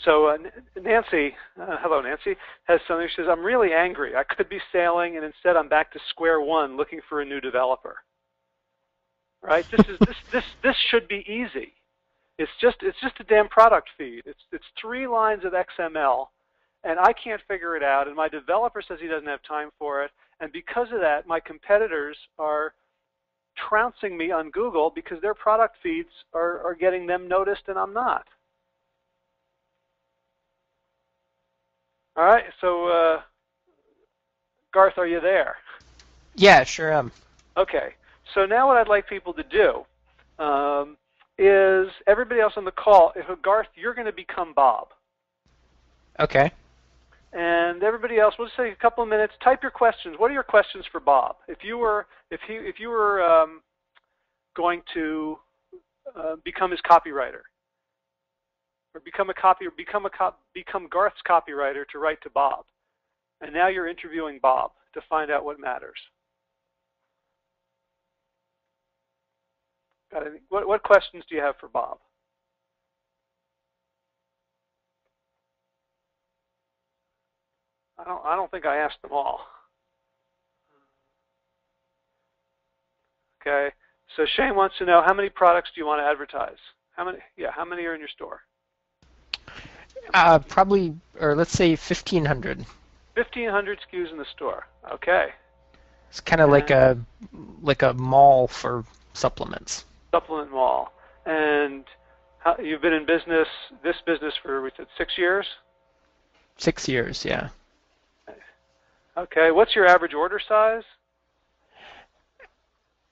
So Nancy, hello Nancy, has something. She says, I'm really angry. I could be sailing, and instead I'm back to square one looking for a new developer. Right? This should be easy. It's just a damn product feed. It's 3 lines of XML, and I can't figure it out, and my developer says he doesn't have time for it, and because of that, my competitors are trouncing me on Google because their product feeds are getting them noticed and I'm not. All right, so Garth, are you there? Yeah, sure am. Okay, so now what I'd like people to do is, everybody else on the call, Garth, you're going to become Bob. Okay. And everybody else, we'll just take a couple of minutes. Type your questions. What are your questions for Bob? If you were going to become his copywriter, or become Garth's copywriter to write to Bob, and now you're interviewing Bob to find out what matters. Got any, what questions do you have for Bob? I don't think I asked them all. Okay. So Shane wants to know, how many products do you want to advertise? How many? Yeah, how many are in your store? Probably, or let's say 1,500. 1,500 SKUs in the store. Okay. It's kind of like a mall for supplements. Supplement mall. And you've been in this business for, we said, 6 years? 6 years, yeah. Okay. What's your average order size?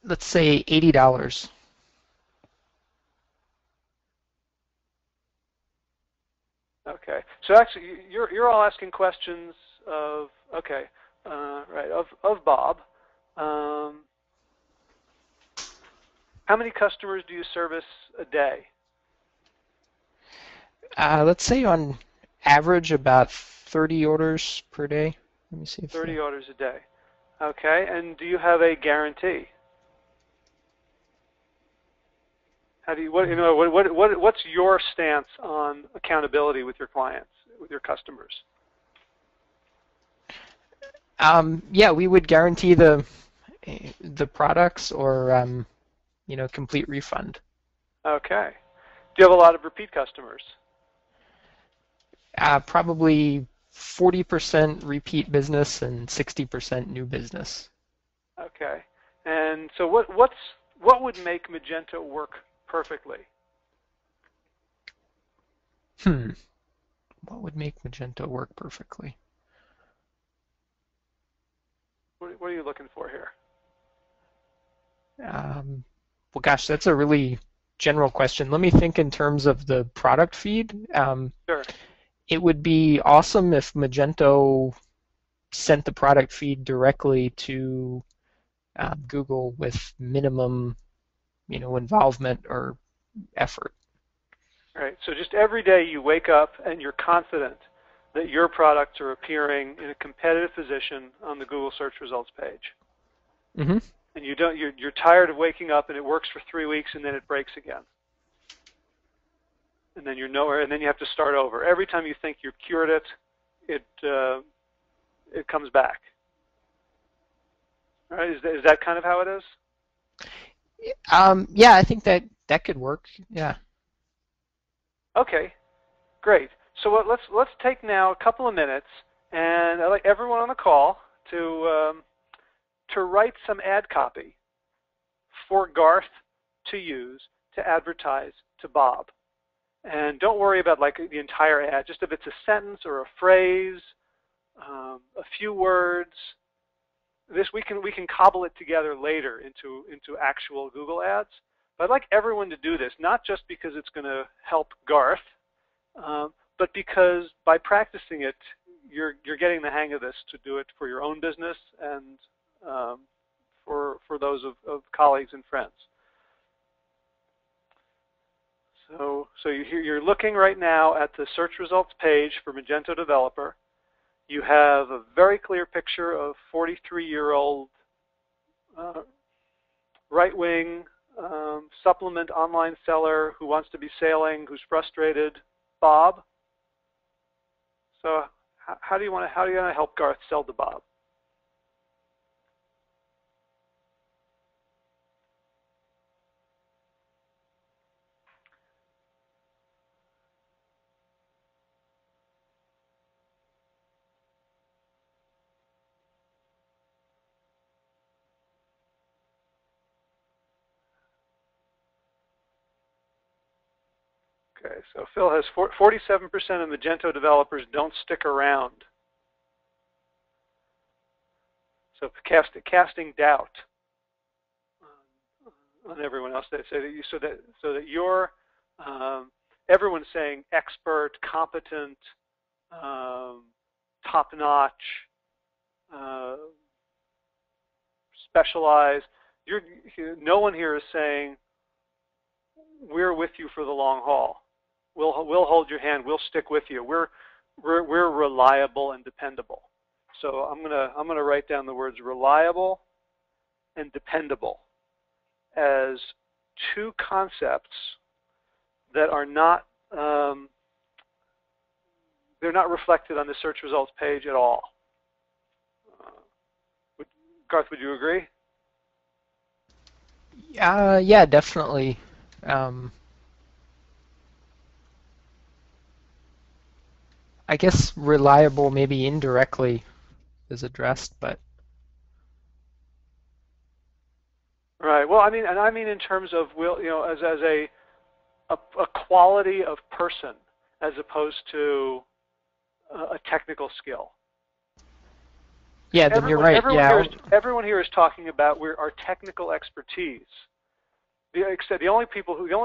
Let's say $80. Okay. So actually, you're all asking questions of, okay, right, of Bob. How many customers do you service a day? Let's say on average about 30 orders per day. Let me see if 30 orders a day. Okay. And do you have a guarantee? How do you, what's your stance on accountability with your clients, with your customers? Yeah, we would guarantee the products or complete refund. Okay. Do you have a lot of repeat customers? Probably 40% repeat business and 60% new business. Okay. And so what would make Magento work perfectly? What would make Magento work perfectly? What are you looking for here? Well, gosh, that's a really general question. Let me think in terms of the product feed. Sure. It would be awesome if Magento sent the product feed directly to Google with minimum, involvement or effort. Right. So just every day you wake up and you're confident that your products are appearing in a competitive position on the Google search results page. Mm-hmm. And you're tired of waking up and it works for 3 weeks and then it breaks again. And then you're nowhere, and then you have to start over. Every time you think you've cured it, it comes back. All right? Is that kind of how it is? Yeah, I think that could work. Yeah. Okay, great. So let's take now a couple of minutes, and I'd like everyone on the call to write some ad copy for Garth to use to advertise to Bob. And don't worry about like the entire ad. Just if it's a sentence or a phrase, a few words. We can cobble it together later into actual Google ads. But I'd like everyone to do this, not just because it's going to help Garth, but because by practicing it, you're getting the hang of this to do it for your own business and for those of colleagues and friends. So you're looking right now at the search results page for Magento Developer. You have a very clear picture of 43-year-old right-wing supplement online seller who wants to be sailing, who's frustrated, Bob. So how do you want to help Garth sell to Bob? Okay, so Phil has 47% of Magento developers don't stick around. So casting doubt on everyone else. So that you're everyone's saying expert, competent, top-notch, specialized. No one here is saying we're with you for the long haul. We'll hold your hand. We'll stick with you. We're reliable and dependable. So I'm gonna write down the words reliable and dependable as two concepts that are not they're not reflected on the search results page at all. Garth, would you agree? Yeah, definitely. I guess reliable maybe indirectly is addressed, but right. Well, I mean in terms of as a quality of person as opposed to a technical skill. yeah, then you're right. Yeah. Everyone here is talking about our technical expertise. The only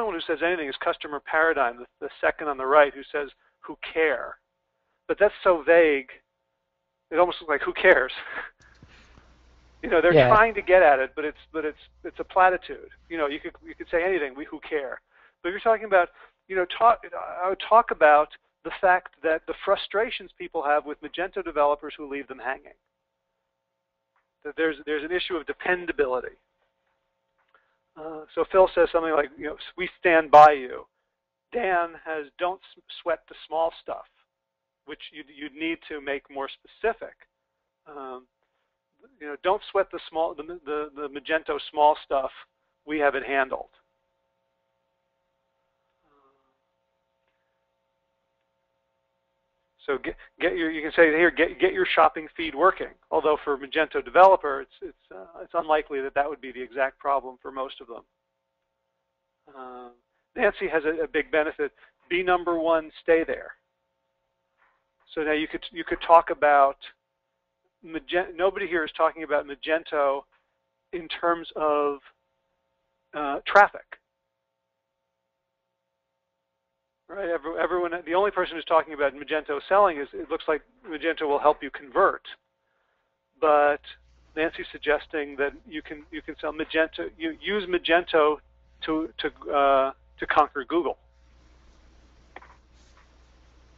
one who says anything is customer paradigm, the second on the right, who says who care. But that's so vague. It almost looks like who cares. They're trying to get at it, but it's a platitude. You could say anything. Who care? But you're talking about I would talk about the fact that the frustrations people have with Magento developers who leave them hanging. That there's an issue of dependability. So Phil says something like, we stand by you. Dan has don't sweat the small stuff, which you'd need to make more specific. Don't sweat the Magento small stuff. We have it handled. So you can say here, get your shopping feed working. Although for Magento developer, it's unlikely that would be the exact problem for most of them. Nancy has a big benefit. Be number one, stay there. So now you could talk about Magento. Nobody here is talking about Magento in terms of traffic. Right, everyone. The only person who's talking about Magento selling it looks like Magento will help you convert, but Nancy's suggesting that you can sell Magento. You use Magento to conquer Google.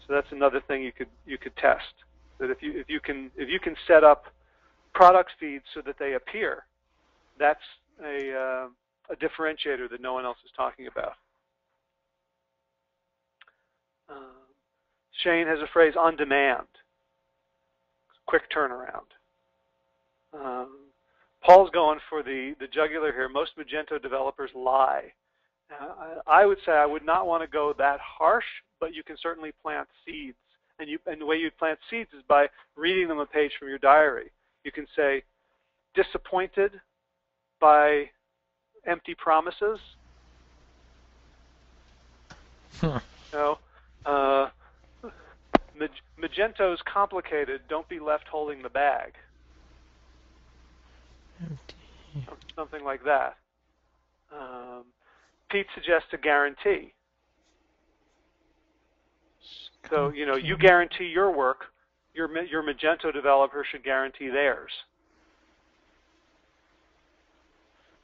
So that's another thing you could test. That if you can set up product feeds so that they appear, that's a differentiator that no one else is talking about. Shane has a phrase, on demand, quick turnaround. Paul's going for the jugular here. Most Magento developers lie. I would say I would not want to go that harsh, but you can certainly plant seeds. And the way you plant seeds is by reading them a page from your diary. You can say, disappointed by empty promises. Magento's complicated. Don't be left holding the bag. Something like that. Pete suggests a guarantee. So you guarantee your work. Your Magento developer should guarantee theirs.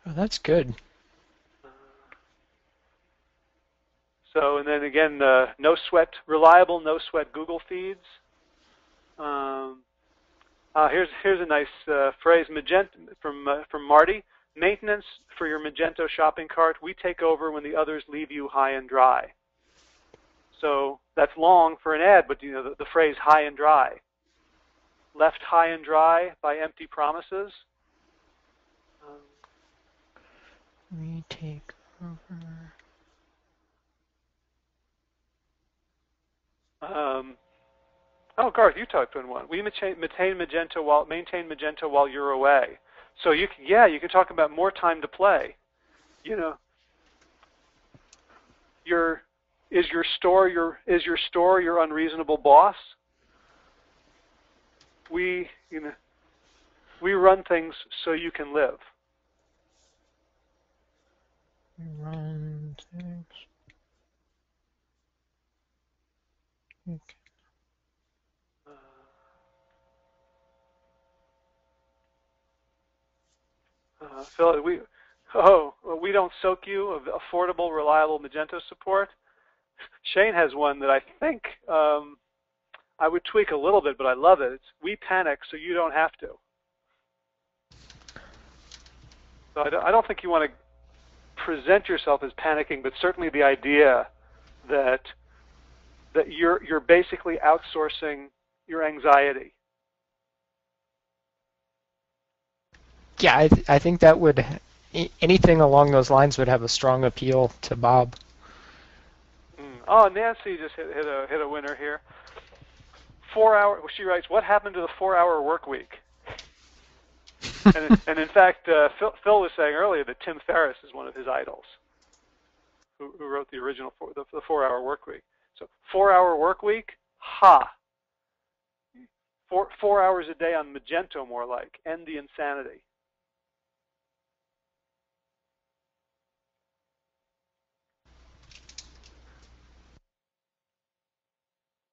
Oh, that's good. So, and then again, no sweat, reliable, no sweat Google feeds. Here's a nice phrase, Magento from Marty. Maintenance for your Magento shopping cart. We take over when the others leave you high and dry. So that's long for an ad, but the phrase high and dry. Left high and dry by empty promises. We take over. Garth, you talked on one. We maintain Magento while you're away. So you can talk about more time to play. Is your store your unreasonable boss? We run things so you can live. Run things. Okay. Phil, we don't soak you of affordable, reliable Magento support. Shane has one that I think I would tweak a little bit, but I love it. It's we panic so you don't have to. So I don't think you want to present yourself as panicking, but certainly the idea that you're basically outsourcing your anxiety. Yeah, I think that would, anything along those lines would have a strong appeal to Bob. Oh, Nancy just hit a winner here. 4 hour. She writes, "What happened to the 4-hour work week?" and in fact, Phil was saying earlier that Tim Ferriss is one of his idols, who wrote the original the 4-hour work week. So 4-hour work week, ha! 4 hours a day on Magento, more like. End the insanity.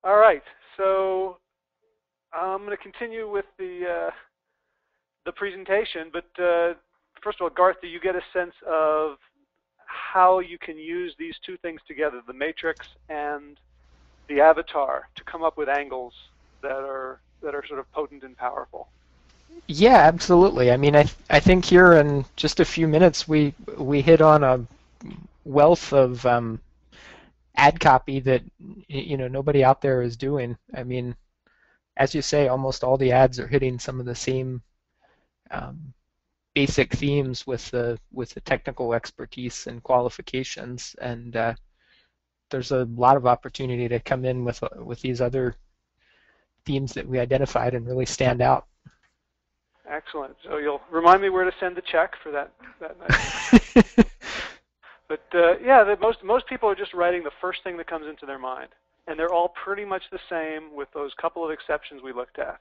All right, so I'm going to continue with the presentation, but first of all, Garth, do you get a sense of how you can use these two things together, the matrix and the avatar, to come up with angles that are sort of potent and powerful? Yeah, absolutely. I mean, I think here in just a few minutes we hit on a wealth of ad copy that nobody out there is doing. I mean, as you say, almost all the ads are hitting some of the same basic themes with the technical expertise and qualifications, and there's a lot of opportunity to come in with these other themes that we identified and really stand out. Excellent. So you'll remind me where to send the check for that night. But yeah, most people are just writing the first thing that comes into their mind, and they're all pretty much the same with those couple of exceptions we looked at.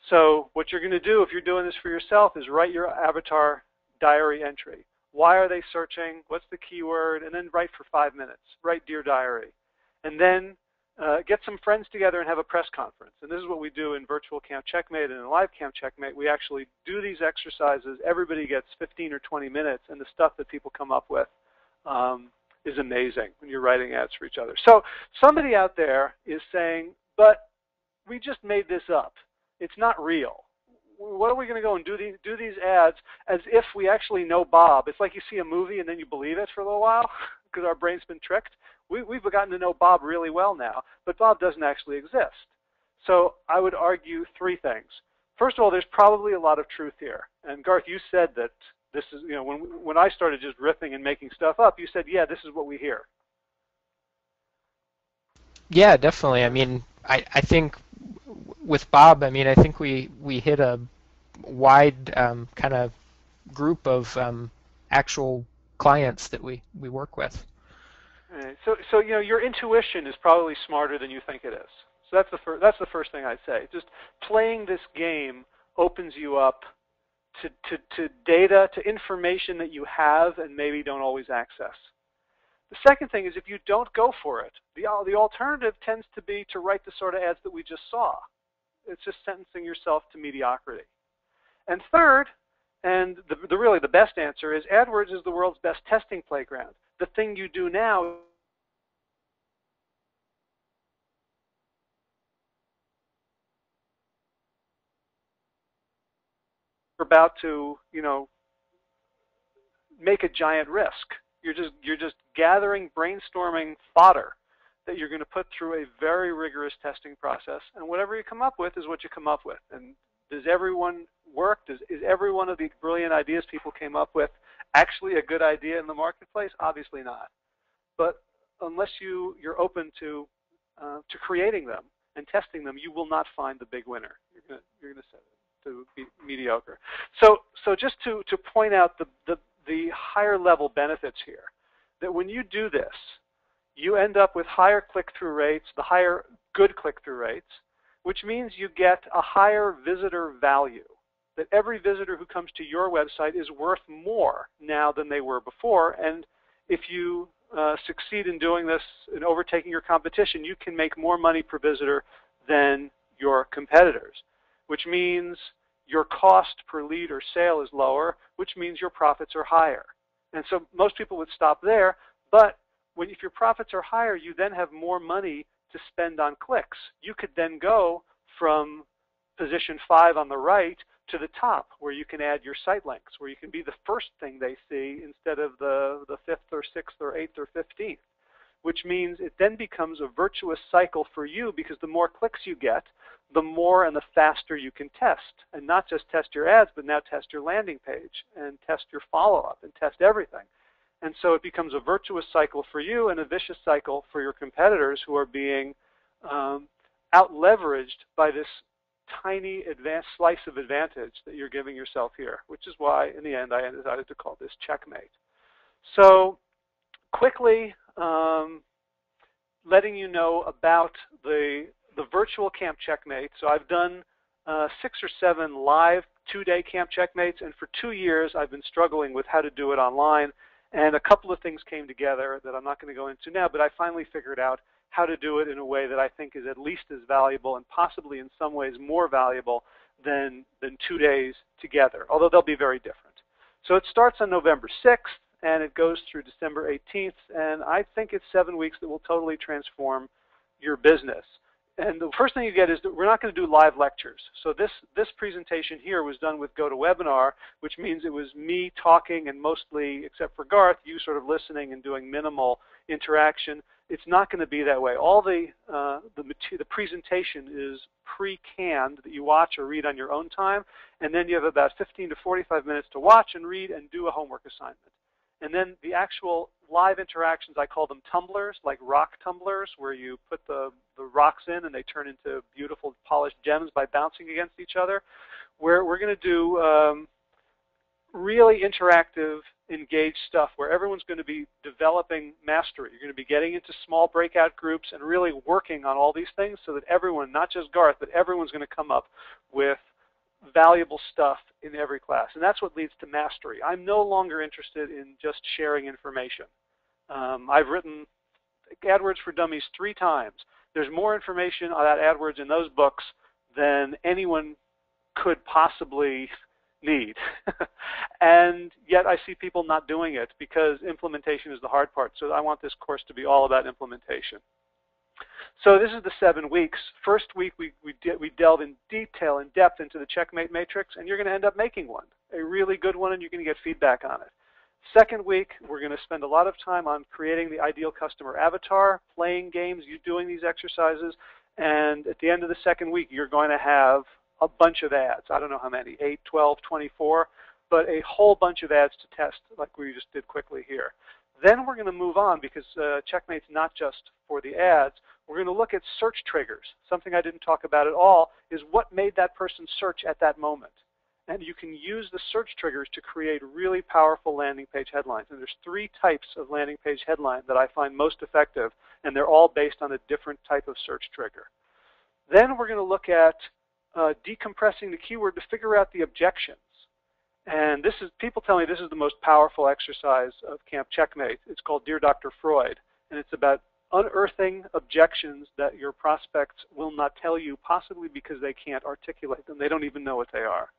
So what you're going to do if you're doing this for yourself is write your avatar diary entry. Why are they searching? What's the keyword? And then write for 5 minutes. Write Dear Diary. And then get some friends together and have a press conference. And this is what we do in Virtual Camp Checkmate and in Live Camp Checkmate. We actually do these exercises. Everybody gets 15 or 20 minutes, and the stuff that people come up with is amazing when you're writing ads for each other. So somebody out there is saying, but we just made this up. It's not real. What are we going to go and do these ads as if we actually know Bob? It's like you see a movie and then you believe it for a little while because our brain's been tricked. We've gotten to know Bob really well now, but Bob doesn't actually exist. So I would argue 3 things. First of all, there's probably a lot of truth here. And Garth, you said that this is, when I started just riffing and making stuff up, you said, yeah, this is what we hear. Yeah, definitely. I mean, I think with Bob, I mean, I think we hit a wide kind of group of actual clients that we work with. Right. So your intuition is probably smarter than you think it is. So that's the first thing I'd say. Just playing this game opens you up to data, to information that you have and maybe don't always access. The second thing is if you don't go for it, the alternative tends to be to write the sort of ads that we just saw. It's just sentencing yourself to mediocrity. And third, and really the best answer is AdWords is the world's best testing playground. The thing you do now you're about to, make a giant risk. You're just gathering brainstorming fodder that you're going to put through a very rigorous testing process, and whatever you come up with is what you come up with. And does everyone work? Is every one of the brilliant ideas people came up with actually a good idea in the marketplace? Obviously not. But unless you're open to creating them and testing them, you will not find the big winner. You're going to set it to be mediocre. So just to point out the higher level benefits here, that when you do this, you end up with higher click-through rates, the higher good click-through rates, which means you get a higher visitor value, that every visitor who comes to your website is worth more now than they were before. And if you succeed in doing this and overtaking your competition, you can make more money per visitor than your competitors, which means your cost per lead or sale is lower, which means your profits are higher. And so most people would stop there, but if your profits are higher, you then have more money to spend on clicks. You could then go from position 5 on the right to the top where you can add your site links, where you can be the first thing they see instead of the 5th or 6th or 8th or 15th, which means it then becomes a virtuous cycle for you, because the more clicks you get, the more and the faster you can test. And not just test your ads, but now test your landing page and test your follow-up and test everything. And so it becomes a virtuous cycle for you and a vicious cycle for your competitors, who are being out-leveraged by this tiny advanced slice of advantage that you're giving yourself here, which is why, in the end, I decided to call this Checkmate. So quickly, letting you know about the virtual Camp Checkmate. So I've done 6 or 7 live 2-day Camp Checkmates, and for 2 years I've been struggling with how to do it online. And a couple of things came together that I'm not going to go into now, but I finally figured out how to do it in a way that I think is at least as valuable, and possibly in some ways more valuable than 2 days together, although they'll be very different. So it starts on November 6th, and it goes through December 18th, and I think it's 7 weeks that will totally transform your business. And the first thing you get is that we're not going to do live lectures. So this presentation here was done with GoToWebinar, which means it was me talking and mostly, except for Garth, you sort of listening and doing minimal interaction. It's not going to be that way. All the presentation is pre-canned that you watch or read on your own time, and then you have about 15 to 45 minutes to watch and read and do a homework assignment. And then the actual live interactions, I call them tumblers, like rock tumblers, where you put the rocks in and they turn into beautiful polished gems by bouncing against each other, where we're going to do really interactive, engaged stuff where everyone's going to be developing mastery. You're going to be getting into small breakout groups and really working on all these things so that everyone, not just Garth, but everyone's going to come up with valuable stuff in every class. And that's what leads to mastery. I'm no longer interested in just sharing information. I've written AdWords for Dummies 3 times. There's more information about AdWords in those books than anyone could possibly need. And yet I see people not doing it because implementation is the hard part. So I want this course to be all about implementation. So this is the 7 weeks. First week we delve in detail, in depth into the Checkmate matrix, and you're going to end up making one, a really good one, and you're going to get feedback on it. Second week, we're going to spend a lot of time on creating the ideal customer avatar, playing games, you doing these exercises, and at the end of the second week, you're going to have a bunch of ads. I don't know how many, 8, 12, 24, but a whole bunch of ads to test like we just did quickly here. Then we're going to move on, because Checkmate's not just for the ads. We're going to look at search triggers. Something I didn't talk about at all is what made that person search at that moment. And you can use the search triggers to create really powerful landing page headlines. And there's 3 types of landing page headline that I find most effective, and they're all based on a different type of search trigger. Then we're going to look at decompressing the keyword to figure out the objections. And this is, people tell me this is the most powerful exercise of Camp Checkmate. It's called Dear Dr. Freud, and it's about unearthing objections that your prospects will not tell you, possibly because they can't articulate them. They don't even know what they are.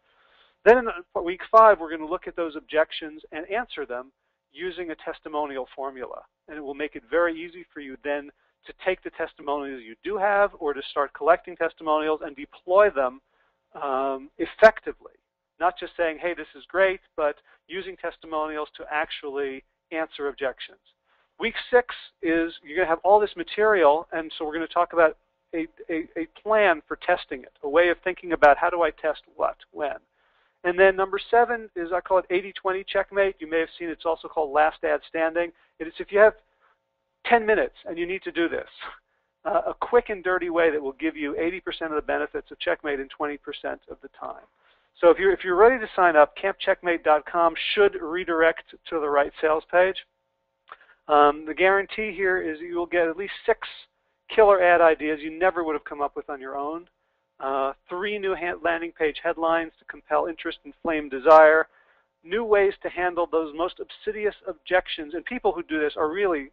Then in week 5, we're going to look at those objections and answer them using a testimonial formula. And it will make it very easy for you then to take the testimonials you do have, or to start collecting testimonials and deploy them effectively. Not just saying, hey, this is great, but using testimonials to actually answer objections. Week 6 is you're going to have all this material, and so we're going to talk about a plan for testing it, a way of thinking about how do I test what, when. And then number 7 is, I call it 80-20 Checkmate. You may have seen it's also called Last Ad Standing. It's if you have 10 minutes and you need to do this, a quick and dirty way that will give you 80% of the benefits of Checkmate in 20% of the time. So if you're ready to sign up, campcheckmate.com should redirect to the right sales page. The guarantee here is you will get at least 6 killer ad ideas you never would have come up with on your own. 3 new landing page headlines to compel interest and flame desire. New ways to handle those most obsidious objections. And people who do this are really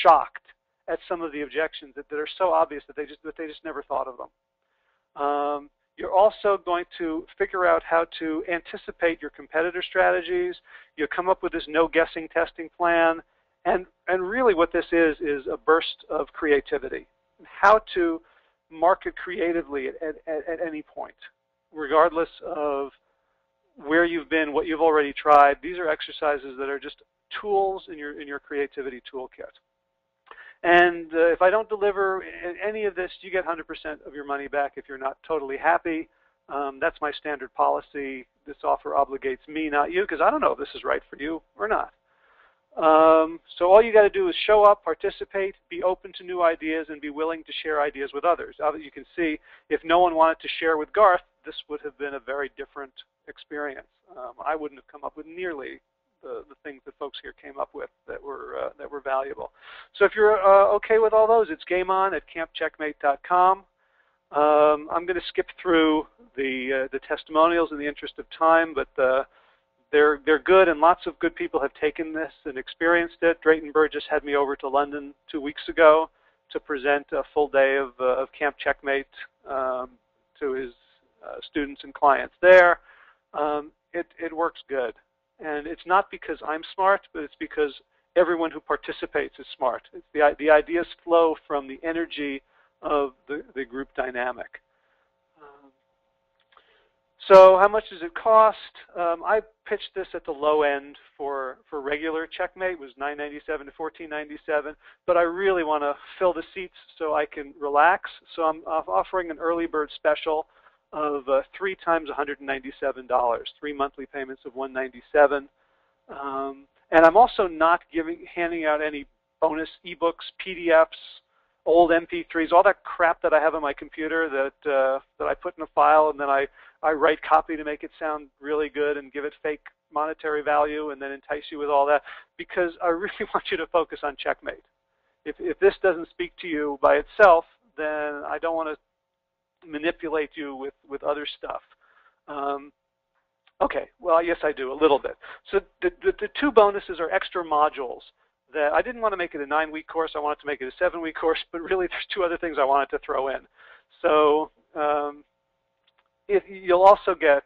shocked at some of the objections that are so obvious that they just never thought of them. You're also going to figure out how to anticipate your competitor strategies. You'll come up with this no-guessing testing plan. And really what this is a burst of creativity. How to market creatively at any point, regardless of where you've been, what you've already tried. These are exercises that are just tools in your creativity toolkit. And if I don't deliver any of this, you get 100% of your money back if you're not totally happy. That's my standard policy. This offer obligates me, not you, because I don't know if this is right for you or not. So all you got to do is show up, participate, be open to new ideas, and be willing to share ideas with others. You can see if no one wanted to share with Garth, this would have been a very different experience. I wouldn't have come up with nearly the things that folks here came up with that were valuable. So if you're okay with all those, it's game on at campcheckmate.com. I'm going to skip through the testimonials in the interest of time, but they're good, and lots of good people have taken this and experienced it. Drayton Burgess had me over to London 2 weeks ago to present a full day of Camp Checkmate to his students and clients there. It works good. And it's not because I'm smart, but it's because everyone who participates is smart. It's the ideas flow from the energy of the group dynamic. So how much does it cost? I pitched this at the low end for regular Checkmate. It was $9.97 to $14.97, but I really want to fill the seats so I can relax. So I'm offering an early bird special of 3 times $197, 3 monthly payments of $197. And I'm also not handing out any bonus ebooks, PDFs, old MP3s, all that crap that I have on my computer that I put in a file, and then I write copy to make it sound really good and give it fake monetary value and then entice you with all that, because I really want you to focus on Checkmate. If this doesn't speak to you by itself, then I don't want to manipulate you with other stuff. Okay, well, yes, I do, a little bit. So the 2 bonuses are extra modules that I didn't want to make it a 9-week course. I wanted to make it a 7-week course, but really there's 2 other things I wanted to throw in. So you'll also get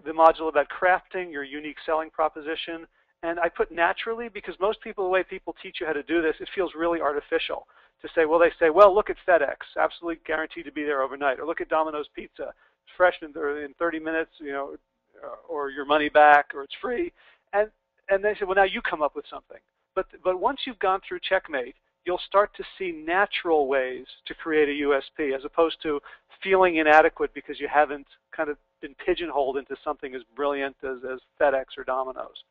the module about crafting your unique selling proposition. And I put naturally because most people, the way people teach you how to do this, it feels really artificial to say, well, they say, well, look at FedEx, absolutely guaranteed to be there overnight. Or look at Domino's Pizza, it's fresh in 30 minutes, or your money back, or it's free. And they say, well, now you come up with something. But once you've gone through Checkmate, you'll start to see natural ways to create a USP as opposed to feeling inadequate because you haven't kind of been pigeonholed into something as brilliant as FedEx or Domino's.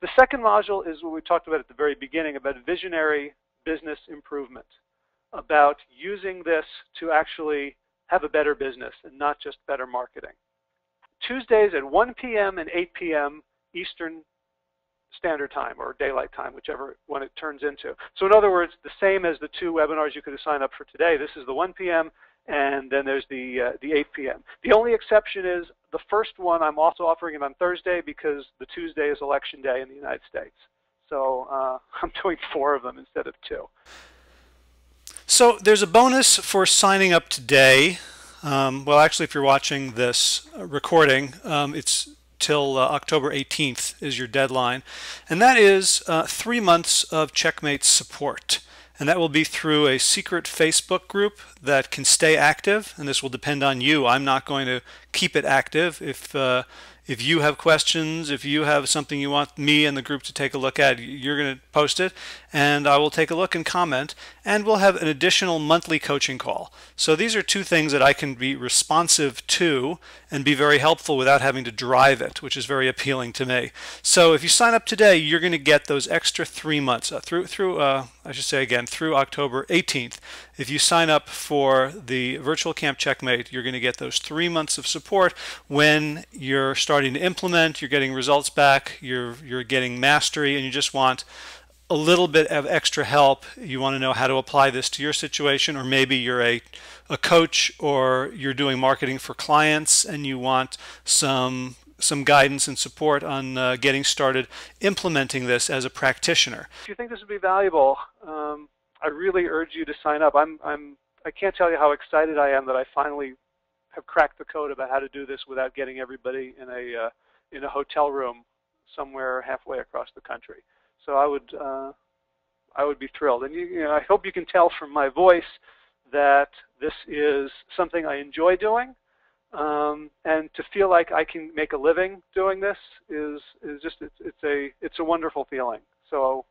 The second module is what we talked about at the very beginning, about visionary business improvement, about using this to actually have a better business and not just better marketing. Tuesdays at 1 p.m. and 8 p.m. Eastern Standard Time or Daylight Time, whichever one it turns into. So in other words, the same as the 2 webinars you could have signed up for today. This is the 1 p.m. and then there's the 8 p.m. The only exception is the first one I'm also offering it on Thursday because the Tuesday is election day in the United States. So I'm doing 4 of them instead of 2. So there's a bonus for signing up today. Well, actually, if you're watching this recording, it's till October 18th is your deadline. And that is 3 months of Checkmate support. And that will be through a secret Facebook group that can stay active. And this will depend on you. I'm not going to keep it active. If you have questions, if you have something you want me and the group to take a look at, you're going to post it, and I will take a look and comment, and we'll have an additional monthly coaching call. So these are 2 things that I can be responsive to and be very helpful without having to drive it, which is very appealing to me. So if you sign up today, you're going to get those extra 3 months through October 18th. If you sign up for the virtual Camp Checkmate, you're going to get those 3 months of support when you're starting to implement, you're getting results back, you're getting mastery, and you just want a little bit of extra help. You want to know how to apply this to your situation, or maybe you're a coach or you're doing marketing for clients and you want some guidance and support on getting started implementing this as a practitioner. If you think this would be valuable, I really urge you to sign up. I can't tell you how excited I am that I finally have cracked the code about how to do this without getting everybody in a hotel room somewhere halfway across the country. So I would be thrilled. And I hope you can tell from my voice that this is something I enjoy doing. And to feel like I can make a living doing this is just it's a wonderful feeling. So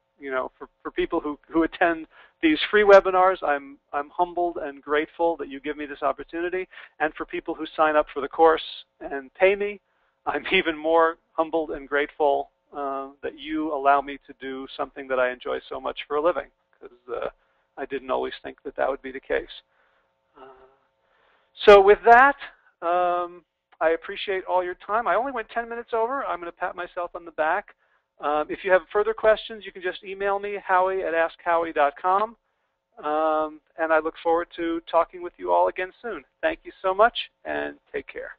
for people who attend these free webinars, I'm humbled and grateful that you give me this opportunity. And for people who sign up for the course and pay me, I'm even more humbled and grateful that you allow me to do something that I enjoy so much for a living, because I didn't always think that that would be the case. So with that, I appreciate all your time. I only went 10 minutes over. I'm going to pat myself on the back. If you have further questions, you can just email me, howie@askhowie.com. And I look forward to talking with you all again soon. Thank you so much, and take care.